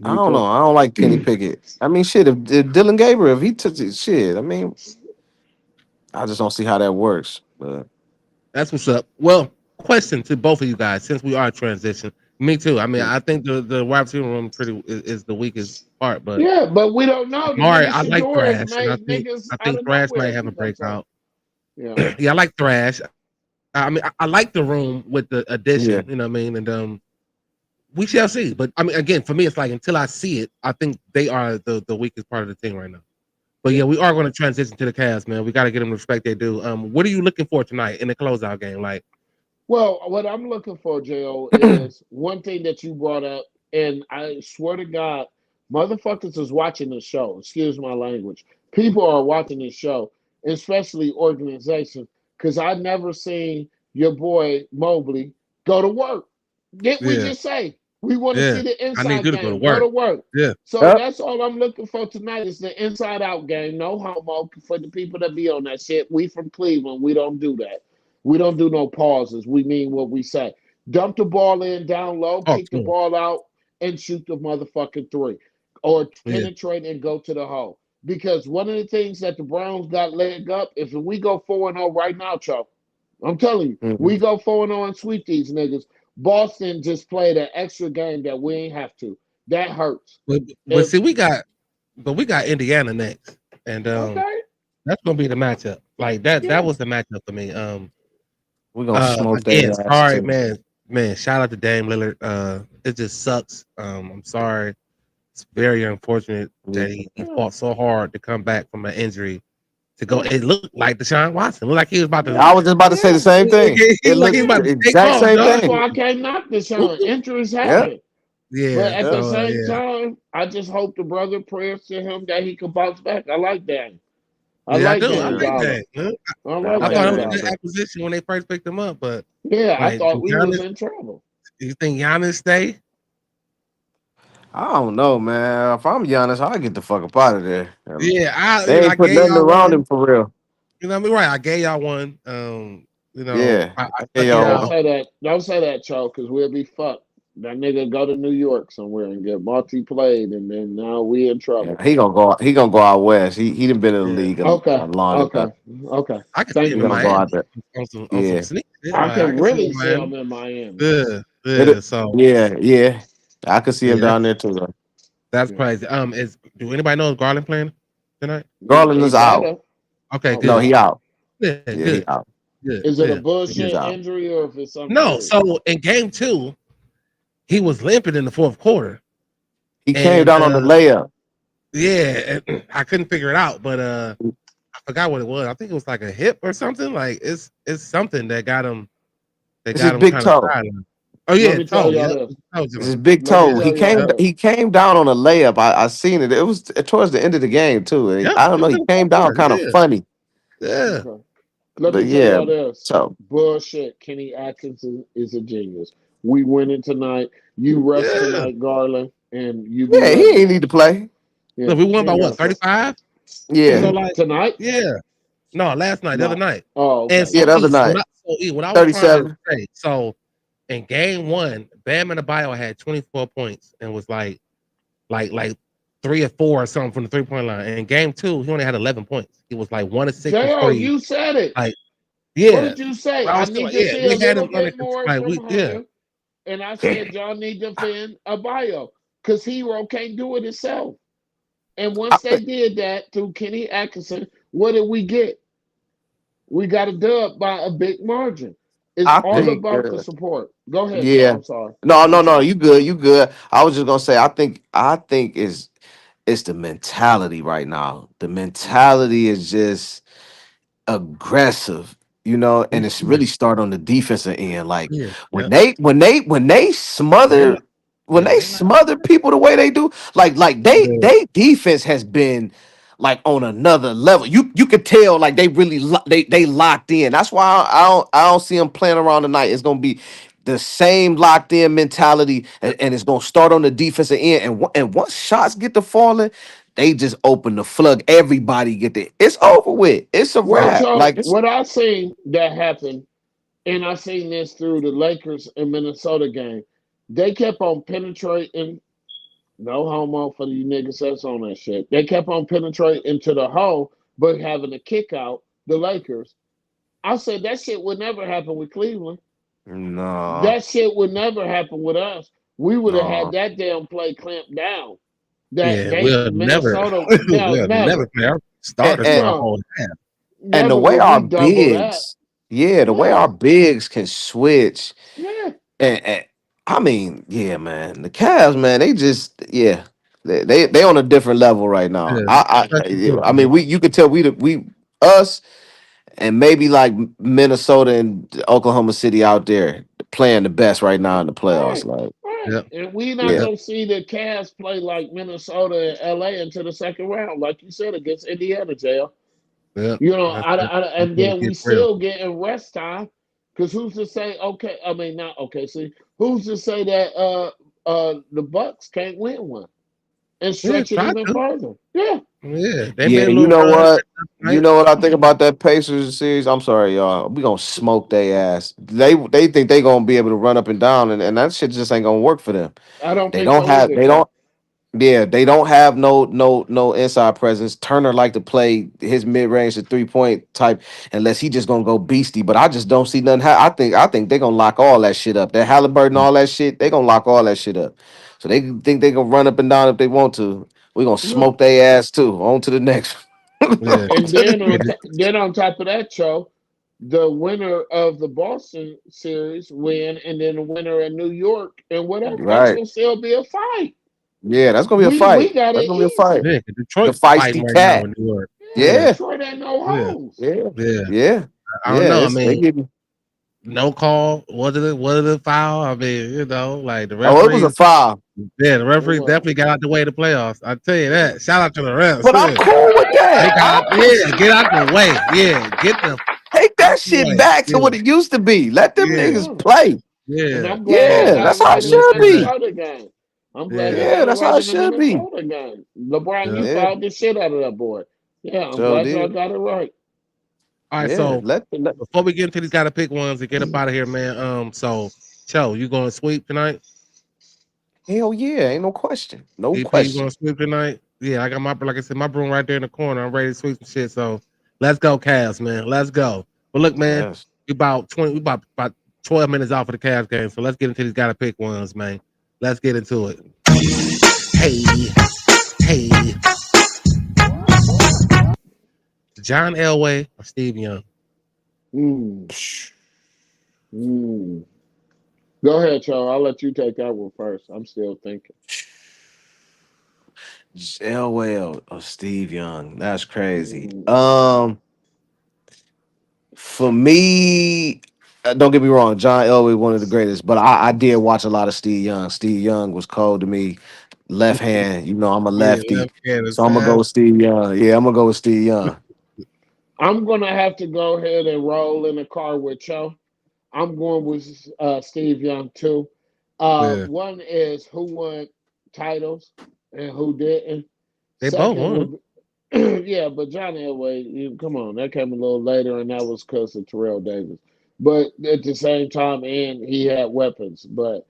I Me don't know. too. I don't like Kenny Pickett. I mean shit. If Dylan Gabriel, if he took it, shit. I mean I just don't see how that works. But that's what's up. Well, question to both of you guys, since we are transition. Me too. I mean, I think the wide receiver room is the weakest part, but Yeah, but we don't know. The Amari, nigga I like Shador has Thrash, and made niggas I out think of Thrash might nowhere have a become something. breakout. Yeah. Yeah, I like Thrash. I mean, I like the room with the yeah, addition. You know what I mean? And we shall see. But I mean, again, for me, it's like until I see it, I think they are the weakest part of the team right now. But yeah, we are going to transition to the Cavs, man. We got to get them the respect they do. What are you looking for tonight in the closeout game? Like, Well, what I'm looking for, Jo, is one thing that you brought up, and I swear to God, motherfuckers is watching the show. Excuse my language. People are watching this show, especially organizations, because I never seen your boy Mobley go to work. Did we yeah, just say we want to yeah, see the I need inside you to go to game? Go work. to work. Yeah, So yep. that's all I'm looking for tonight is the inside out game. No homo for the people that be on that shit. We from Cleveland. We don't do that. We don't do no pauses. We mean what we say. Dump the ball in down low, talk kick to the him. ball out, and shoot the motherfucking three. Or Yeah, penetrate and go to the hole. Because one of the things that the Browns got leg up, if we go 4-0 right now, Chuck, I'm telling you, Mhm. we go 4-0 and sweep these niggas. Boston just played an extra game that we ain't have to. That hurts. but If see, we got Indiana next, and okay, that's gonna be the matchup. Like that yeah. was the matchup for me. We're gonna smoke Again, their ass sorry, too. man. Shout out to Dame Lillard. It just sucks. I'm sorry. It's very unfortunate Yeah. that he fought so hard to come back from an injury to go. It looked like Deshaun Watson. It looked like he was about to. I was just about to say the Yeah, same thing. He It looked like he looked was the about yeah. to take exact off, same dog. That's thing. why I can't knock this on. Injuries Yeah, happen. But Yeah. at yeah. the So same yeah. time, I just hope the brother prayers to him that he can bounce back. I like Dan. I Yeah, I like do. I Dan Yeah. like Dollar. that. Huh? I I like I like thought it Dan was that a good Dollar. too. acquisition when they first picked him up, but Yeah, I like, do thought we was Giannis? in trouble. You think Giannis stay? I don't know, man. If I'm Giannis, I'll get the fuck up out of there. Yeah, They I ain't put gave nothing y'all around one. him for real. You know what I mean? Right. I gave y'all one. Yeah. I Hey, stuck it Don't yo, out. say that. Don't say that, Cho, because we'll be fucked. That nigga go to New York somewhere and get multi-played, and then now we in yeah, trouble. he gonna go. He gonna go out west. He done been in the Yeah. league a Okay, long time. okay, okay. I can see Thank him He in you. gonna go Miami out there. on some Yeah. sneak shit. I Like I can can see him really in see him Miami. in Miami. Yeah, It, yeah. So yeah, yeah. I could see him yeah, down there too. Though. that's Yeah. crazy. Is do anybody know if Garland playing tonight? Garland He is out. better. Okay, Oh No, good. he God. out. Yeah, Yeah, he good, out. good. Is it a Yeah. He is bullshit out. injury or if it's something No, serious? so in game two, he was limping in the fourth quarter. He came And down on the layup. yeah, I couldn't figure it out, but I forgot what it was. I think it was like a hip or something. Like it's something that got him. It's his big kind of toe. sidelined. Oh Let yeah, me tell toe. y'all Yeah, this. It's his big Let me toe. He tell y'all came. this. He came down on a layup. I seen it. It was towards the end of the game too. Yep. I don't know. He came down kind of funny, Yeah. Okay. Let but me tell yeah. y'all this. So Bullshit. Kenny Atkinson is a genius. We winning tonight. You rest Yeah. tonight, Garland, and you be yeah, he ready. ain't need to play. Yeah, Look, we won he by ain't what, gotta play. 35? So Yeah, like, Tonight? yeah. No, last night, the other No. night. Oh, And okay. yeah. so The other night, what I was trying to 37. say, so in game one, Bam Adebayo had 24 points and was like 3 or 4 or something from the 3-point line. And in game two, he only had 11 points. He was like 1 of 6 from J.O., three. you said it. Like, What yeah. did you say? I I was need like, to yeah, see a we had little him under bit control. more Like, from yeah. him. And I said, y'all need to defend a bio because Hero can't do it himself. And I once they think. did that through Kenny Atkinson, what did we get? We got a dub by a big margin. It's I all think. about the support. Go ahead, Joe. Yeah. I'm sorry. No, I'm no, no. sorry. You good. You good. I was just gonna say. I think it's the mentality right now. The mentality is just aggressive, and it's Yeah. really start on the defensive end. Like Yeah. when Yeah. they They like, smother yeah, they like, people the way they do, like yeah. they defense has been like on another level. You could tell like they really they locked in. That's why I don't see them playing around tonight. It's gonna be the same locked in mentality, and it's gonna start on the defensive end. And once shots get to falling, they just open the flood. Everybody get there. It's over with. It's a Well, wrap. Joe, Like it's what I seen that happened, and I seen this through the Lakers and Minnesota game, they kept on penetrating. No homo for you niggas that's on that shit. They kept on penetrating into the hole, but having a kick out the Lakers. I said that shit would never happen with Cleveland. no, That shit would never happen with us. We would have had no. that damn play clamped down. That Yeah, they we'll never, Minnesota no we'll never never play our And, starters for and a no whole half. and the never way would our we double that. bigs, yeah, the way our Yeah, bigs can switch, yeah. and I mean, yeah, man, the Cavs, man, they just, yeah, they on a different level right now. Yeah, special I team. mean, you could tell we us and maybe like Minnesota and Oklahoma City out there playing the best right now in the playoffs. Right, Like, right. Yeah, And we not yeah, yeah, gonna see the Cavs play like Minnesota and LA into the second round, like you said, against Indiana, jail. yeah. You know, That's it. That's and when it then we gets real. still getting rest time. Because who's to say? Okay, I mean not okay. See, who's to say that the Bucks can't win one and Yeah, stretch it try even to. further? Yeah, Yeah, they yeah. made a You little know run what? You tonight. know what I think about that Pacers series? I'm sorry, y'all. We gonna smoke their ass. They think they gonna be able to run up and down, and that shit just ain't gonna work for them. I don't They think don't so have either, they Joe. don't Yeah, they don't have no inside presence. Turner like to play his mid range to 3-point type unless he just gonna go beastie. But I just don't see nothing. I think they're gonna lock all that shit up. That Halliburton, all that shit, they gonna lock all that shit up. So they think they gonna run up and down if they want to. We gonna Yeah. smoke their ass too. On to the next. Yeah, And To the then yeah, next. then on top of that, Joe, the winner of the Boston series win, and then the winner of New York and whatever. That's Right. gonna still be a fight. Yeah, that's gonna be a We fight. got That's it gonna be a fight. easy. yeah. The Detroit fighting feisty right now cat. in New York. Yeah, Yeah, Yeah. Detroit ain't no yeah, hoes. Yeah. yeah. Yeah. I don't Yeah. know. I It's they mean, getting. no call. Was it a foul? I mean, like the Oh, it was a referees. foul. Yeah, the It referees was. definitely got out the way of the playoffs. I tell you Yeah. that. Shout out to the refs. But I'm Yeah. cool with They that. got out. Yeah, get out the way. Yeah, get the Take out that the shit way. back to Yeah, what it used to be. Let them yeah, niggas Yeah. play. And yeah, I'm glad they Yeah, yeah. got that's it how it right in Let's the should do be. that. Minnesota game. I'm glad they Yeah, Yeah, got it that's right how it in the should be. Minnesota game. LeBron, yeah. you Yeah, fouled the shit out of that boy. Yeah, I'm so glad y'all did. got it right. All right, Yeah, so let before we get into these gotta pick ones and get up out of here, man. So Cho, you going to sweep tonight? hell yeah, ain't no question. No EP, you question. going to sweep tonight? Yeah, I got my like I said, my broom right there in the corner. I'm ready to sweep some shit. So let's go, Cavs, man. Let's go. But look, man, Yes. we about 12 minutes off of the Cavs game. So let's get into these gotta pick ones, man. Let's get into it. Hey, hey, John Elway or Steve Young? Mm, mm. Go ahead, Joe. I'll let you take that one first. I'm still thinking. Elway or Steve Young. That's crazy. Mm. For me, don't get me wrong, John Elway, one of the greatest, but I did watch a lot of Steve Young. Steve Young was cold to me. Left hand, I'm a Yeah, lefty. left handed, So I'm gonna go man. with Steve Young. Yeah, I'm gonna go with Steve Young. I'm gonna have to go ahead and roll in the car with you. I'm going with Steve Young too. Yeah, One is who won titles and who didn't. they both Second won. would yeah, but Johnny Elway, come on, that came a little later, and that was because of Terrell Davis. But at the same time, and he had weapons. But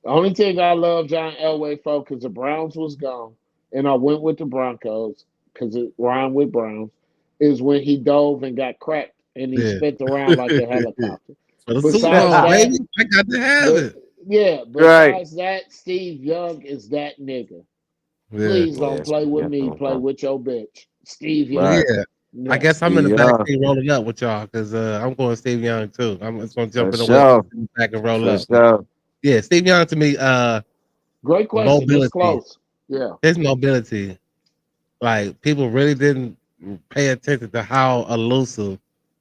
the only thing I love John Elway for, because the Browns was gone, and I went with the Broncos because it rhymed with Browns, is when he dove and got cracked and he Yeah. spent around like a helicopter. For the Super Besides Bowl, that, baby. I got to have but it. yeah, Right. besides that, Steve Young is that nigga. Yeah. Please don't Yeah, play Steve with me. Young. Play with your bitch, Steve Well, Young. Right. yeah. I guess Next. I'm in Steve the back Young. seat rolling up with y'all because I'm going Steve Young too. I'm just going to jump For in the whip, sure. sit back and roll For up. sure. Yeah, Steve Young to me, Great question. It's mobility. close. Yeah, His mobility, like people really didn't pay attention to how elusive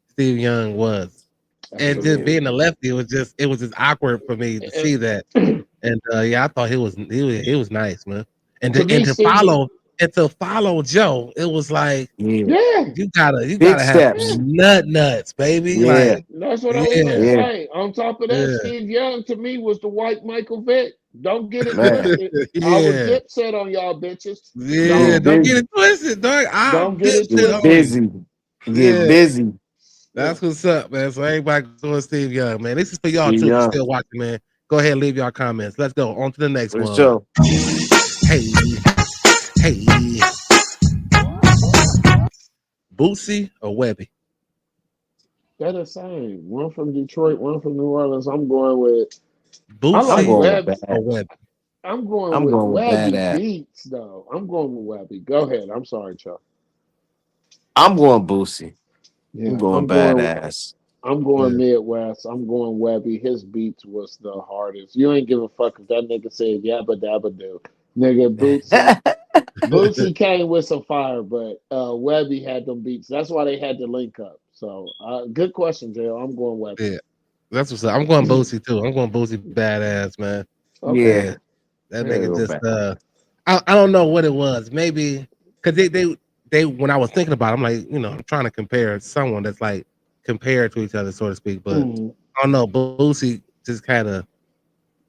Steve Young was. And just absolutely. being a lefty, it was just awkward for me to see that. And yeah, I thought he was nice, man. And To to and me, to Steve. follow Joe, it was like Yeah. Yeah, Big you gotta have steps. yeah. some nuts, baby. Yeah. Like, That's what I was gonna yeah, Yeah. say. On top of that, yeah, Steve Young to me was the white Michael Vick. Don't get it Man. twisted. I was yeah, dipset on y'all bitches. yeah. Get Don't Don't get busy. it twisted, dog. I don't get it dipped it Get on twisted. you. busy. Get Yeah, busy. Yeah. that's what's up, man. So everybody going Steve Young, man. This is for y'all Steve too. If you're Young. still watching, man, go ahead and leave y'all comments. Let's go on to the next For one. sure. Hey, hey, Bootsy or Webby? They're the same. One from Detroit, one from New Orleans. I'm going with I I'm like Bootsy going with Web. bad. or Webby? I'm going I'm with going with Webby badass. beats though. I'm going with Webby. Go ahead. I'm sorry, Chuck. I'm going Boosie. I'm Yeah, going badass. I'm going Yeah. Midwest. I'm going Webby. His beats was the hardest. You ain't give a fuck if that nigga said yabba dabba do. Nigga Bootsy came with some fire, but Webby had them beats. That's why they had to link up. So good question, Jill. I'm going Webby. Yeah, that's what's up. I'm going Boosie too. I'm going Boosie badass, man. Okay. Yeah. Yeah, that Yeah, nigga go just back. I don't know what it was. Maybe because they when I was thinking about it, I'm like, I'm trying to compare someone that's like compared to each other, so to speak. But Mhm. I don't know. Boosie just kind of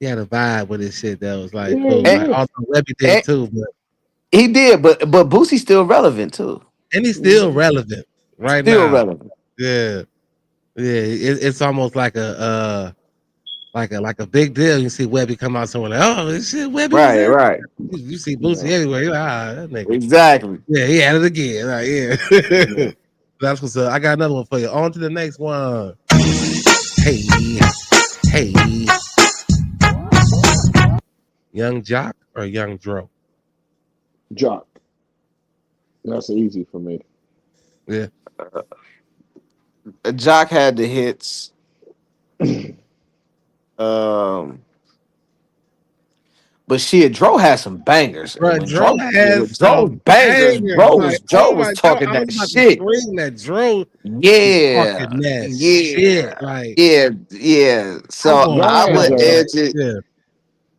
he had a vibe with his shit that was like Yeah, cool. And, Like yeah. also Webby did and too, but he did, but Boosie's still relevant too. and he's still Mhm. relevant right Still now. relevant. Yeah, yeah. It's almost like a big deal. You see Webby come out somewhere like, oh, this shit, Webby was Right, there. right. You see Yeah. Boosie everywhere. You're like, that nigga. Exactly. Yeah, he had it again. Like, yeah. Yeah. That's what's up. I got another one for you. On to the next one. Hey, hey, Young Jock or Young Dro? Jock. That's easy for me. Yeah. Jock had the hits. Um, but shit, Dro had some bangers. And Bro, when Dro With has Dro's some bangers, bangers. Like, Joe oh was my God, talking I was that about to shit. scream that Dro is Yeah, talking that shit. yeah, Like, yeah. I'm So going Go I ahead, would Dro. Jill. edge it. Yeah,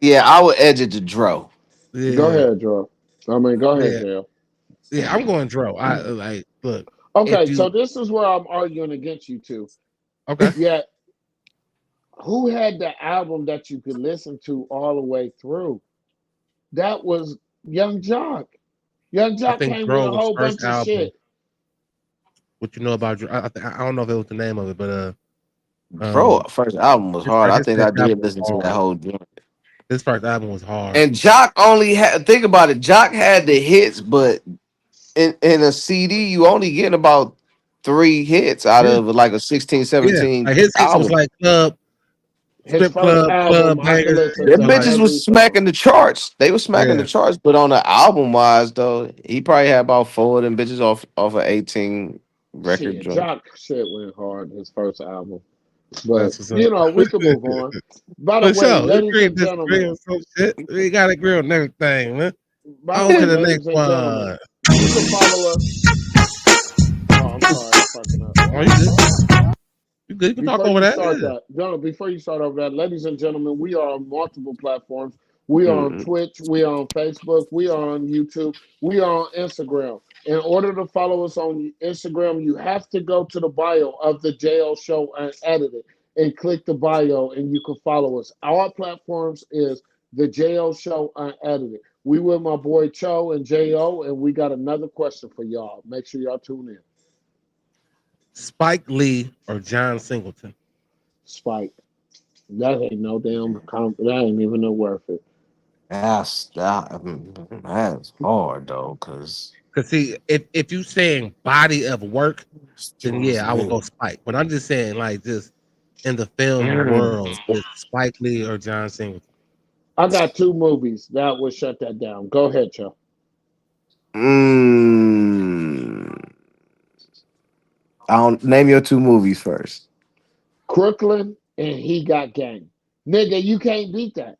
Yeah, I would edge it to Dro. Go yeah, ahead, Joe. I mean, go ahead, yeah, Jill. yeah. I'm going Dro. I like, look, if Okay, so you, this is where I'm arguing against you two. okay. Yet, who had the album that you could listen to all the way through? That was Young Jock. Young I Jock think came with a Dro's whole first bunch of album. shit. What you know about Dro? I don't know if it was the name of it, but Dro first album was hard. I his think first I album did was listen to that hard. whole joint. His first album was hard. And Jock only had think about it. Jock had the hits, but in a CD, you only get about 3 hits out Yeah, of like a 16, yeah. 17 Like his hits was album. like club, His strip first club album, I could bangers. listen Them to Like, bitches every was song. smacking the charts. They were smacking the yeah, charts, but on the album wise though, he probably had about 4 of them bitches off of 18 record Shit, joint. Jock shit went hard his first album. But, that's what's up. we can move on. By the For way, sure, ladies agree and and disagree gentlemen, on some shit. We gotta agree on everything, man. By the On way, to the ladies next and gentlemen, one. you can follow us. Oh, I'm sorry, I'm fucking up. Oh, you good? You good? You can talk Before over you that. start Yeah. that, no, before you start over that, ladies and gentlemen, we are on multiple platforms. We are on Mm-mm. Twitch, we are on Facebook, we are on YouTube, we are on Instagram. In order to follow us on Instagram, you have to go to the bio of the JL Show Unedited and click the bio, and you can follow us. Our platforms is the JL Show Unedited. We with my boy Cho and Jo, and we got another question for y'all. Make sure y'all tune in. Spike Lee or John Singleton? Spike. That ain't no damn that ain't even no worth it. That's hard though, cause Because see, if you saying body of work, then John yeah, I would go Cena. Spike. But I'm just saying, like, just in the film Mm. world, is Spike Lee or John Singleton? I got two movies that would shut that down. Go ahead, Joe. Mm. I don't name your two movies first. Crooklyn and He Got Game. Nigga, you can't beat that.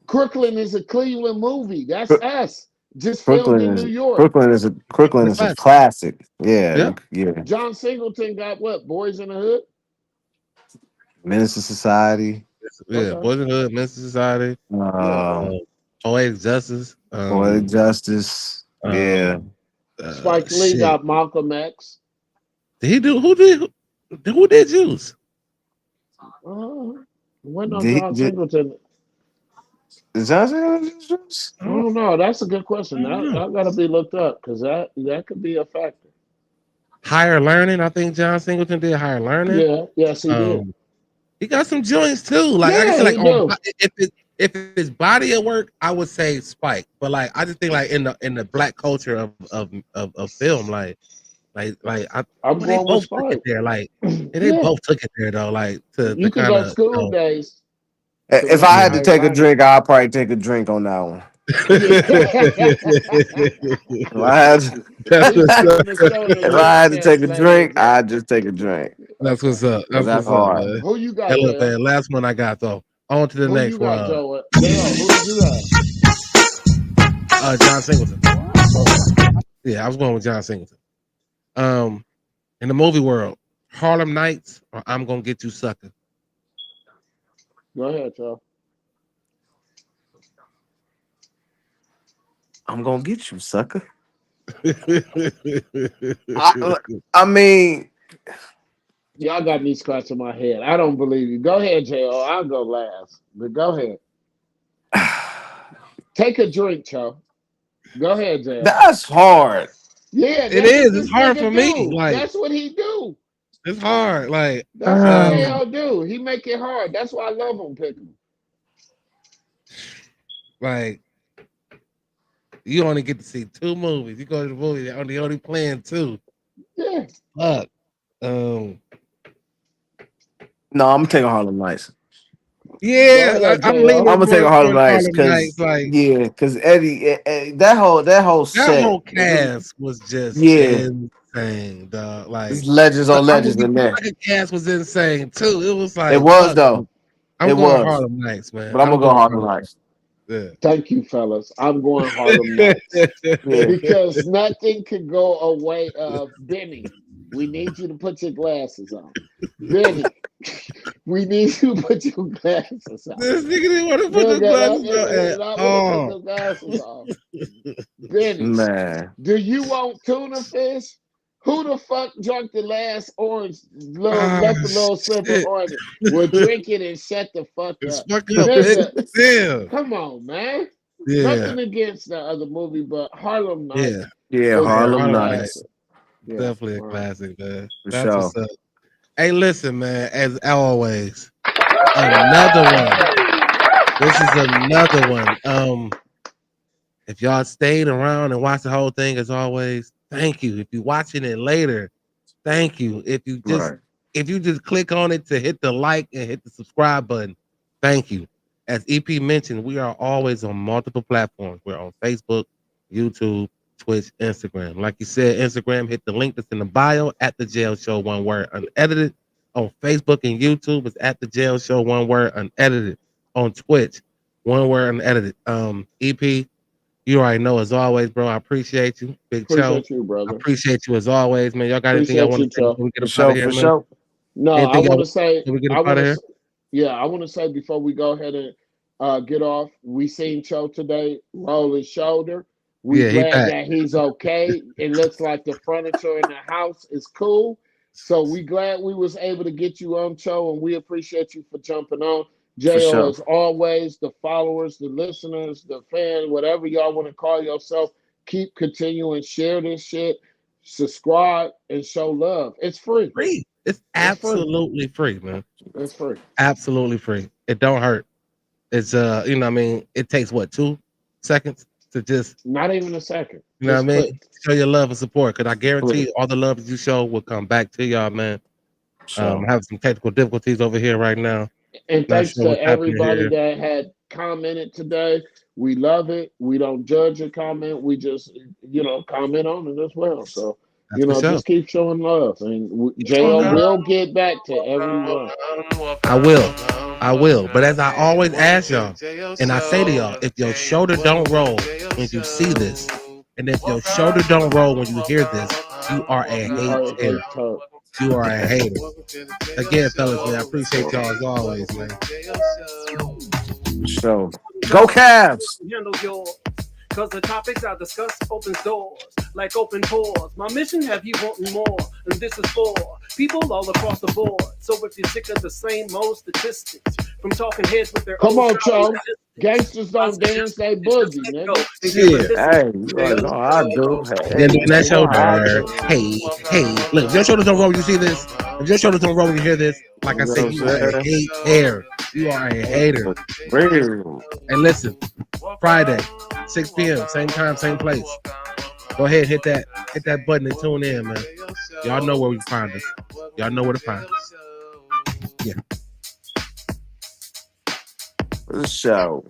Crooklyn is a Cleveland movie. That's Cro- us. Just filmed Crooklyn in New is York. Crooklyn The is a classic. classic. Yeah, Yeah. yeah. John Singleton got what? Boys in the Hood? Menace to Society. Yeah. Okay. Boys in the Hood, Men's Society, Yeah. Uh, Poetic Justice. Poetic Justice. Yeah. Um, Spike Lee shit. got Malcolm X. Did he do? Who did Juice? When no Did, John did, Singleton. is Johnson? I I don't, don't know. That's a good I question. don't That, know. that got to be looked up because that could be a factor. Higher Learning. I think John Singleton did Higher Learning. Yeah. Yes, he did. Um, he got some joints too. Like I Yeah, said, like he on do. if it's body of work, I would say Spike. But like I just think like in the black culture of film, like I I'm well, they going with both took it Spike. there. Like they Yeah. both took it there though. Like to You can kind go of school days to If I had to Midnight take a Runner. drink, I'd probably take a drink on that one. Yeah. If I had to, That's He's what's up. pulling the shoulder. if You I had to take understand a plenty drink, of that. I'd just take a drink. That's Okay. what's up. Cause That's that's what's up, hard. man. Who you Hey, got, look, JL? man. Last one I got though. On to the Who you next got, one. Joe? JL, who did you have? John Singleton. Okay. Yeah, I was going with John Singleton. Um, in the movie world, Harlem Nights or I'm Gonna Get You Sucker. Go ahead, Joe. I'm gonna get you, sucker. That's I, I mean, Y'all got me scratching my head. I don't believe you. Go ahead, JL. I'll go last. But go ahead. Take a drink, Joe. Go ahead, JL. that's hard. Yeah, it that's what is. It's this hard nigga for me. do. Like That's what he do. it's hard. Like That's what Um, JL do. He make it hard. That's why I love him, pick him. like you only get to see two movies. You go to the movie, they're only playing two. Yeah. Fuck. Um. no, I'm gonna take a Harlem Nights. Go Yeah, ahead, I'm JL. I'm leaning gonna take more a Harlem towards Nights Harlem Nights. because Like yeah, because Eddie, that whole that set, whole cast was just yeah, insane, dog. it's Like legends the on I'm gonna legends get in the there. second cast was insane too. It was It like was fuck. though. I'm It going was, Harlem Nights, man. but I'm I'm gonna go going Harlem Harlem Nights. Nights. Thank you, fellas. I'm going Harlem Nights. Yeah. Because nothing could go away. Benny, we need you to put your glasses on. Benny, we need you to put your glasses on. This nigga didn't want to put the Nigga, that glasses on nigga did at not want to put all. the glasses on. Benny, Man. do you want tuna fish? Who the fuck drunk the last orange, Ah, left a little sip of shit. orange? Will drink it and shut the fuck It's up. fuck up, bitch. Nigga, Damn. come on, man. Yeah. Nothing against the other movie, but Harlem Yeah. Nights Yeah, is Yeah. a Harlem Harlem Nights Nights. classic. Yeah. Definitely a classic, man. for That's sure. what's up. Hey, listen, man. As always, another one. This is another one. If y'all stayed around and watched the whole thing, as always, thank you. If you're watching it later, thank you. Right. If you just click on it to hit the like and hit the subscribe button, thank you. As EP mentioned, we are always on multiple platforms. We're on Facebook, YouTube, Twitch, Instagram. Like you said, Instagram, hit the link that's in the bio at the Jail Show, one word unedited. On Facebook and YouTube, it's at the Jail Show, one word unedited. On Twitch, one word unedited. EP, You already know, as always, bro. I appreciate you, Big Cho. Appreciate you, I brother. appreciate you as always, man. Y'all got anything y'all Appreciate want you, to say Cho. before we get For up out of sure, here, for man? sure. No, I Anything want y'all to say, before we get I up out want of to, here? yeah, I want to say before we go ahead and get off, we seen Cho today roll his shoulder. We Yeah, he glad back. that he's okay. It looks like the furniture in the house is cool. So we glad we was able to get you on, Cho, and we appreciate you for jumping on. For Jo, sure. as always, the followers, the listeners, the fans, whatever y'all want to call yourself, keep continuing, share this shit, subscribe, and show love. It's free. Free. It's It's free. absolutely free, man. It's free. Absolutely free. It don't hurt. It's you know what I mean, it takes what, 2 seconds to just, Not even a second. you know what Just I mean, click. show your love and support. Cause I guarantee For you all the love that you show will come back to y'all, man. sure. Having some technical difficulties over here right now. And Not thanks sure to what's happening everybody here. that had commented today. We love it. We don't judge a comment. We just, comment on it as well. So, That's for sure. just keep showing love. And Keep showing JL love. will get back to everyone. I will. I will. But as I always ask y'all, and I say to y'all, if your shoulder don't roll when you see this, and if your shoulder don't roll when you hear this, you are a You are a hater. hater. You are a hater. Again, fellas, man, I appreciate y'all as always, man. For sure. Go Cavs. Handle yours. Cause the topics I discuss opens doors like open pores. My mission have you wanting more, and this is for people all across the board. So if you're sick of the same old statistics from talking heads with their Come own on, Cho. statistics, Gangsters don't dance, they boogie, nigga. Shit. Hey, you already know how I do. And Hey, then that you know how I shoulder. do. Hey, hey. Look, if your shoulders don't roll when you see this, if your shoulders don't roll when you hear this, like I You know what said, I'm you are a saying? hater. You are a hater. Real. And listen, Friday, 6 p.m., same time, same place. Go ahead, hit that button and tune in, man. Y'all know where we find us. Y'all know where to find us. Yeah. For sure.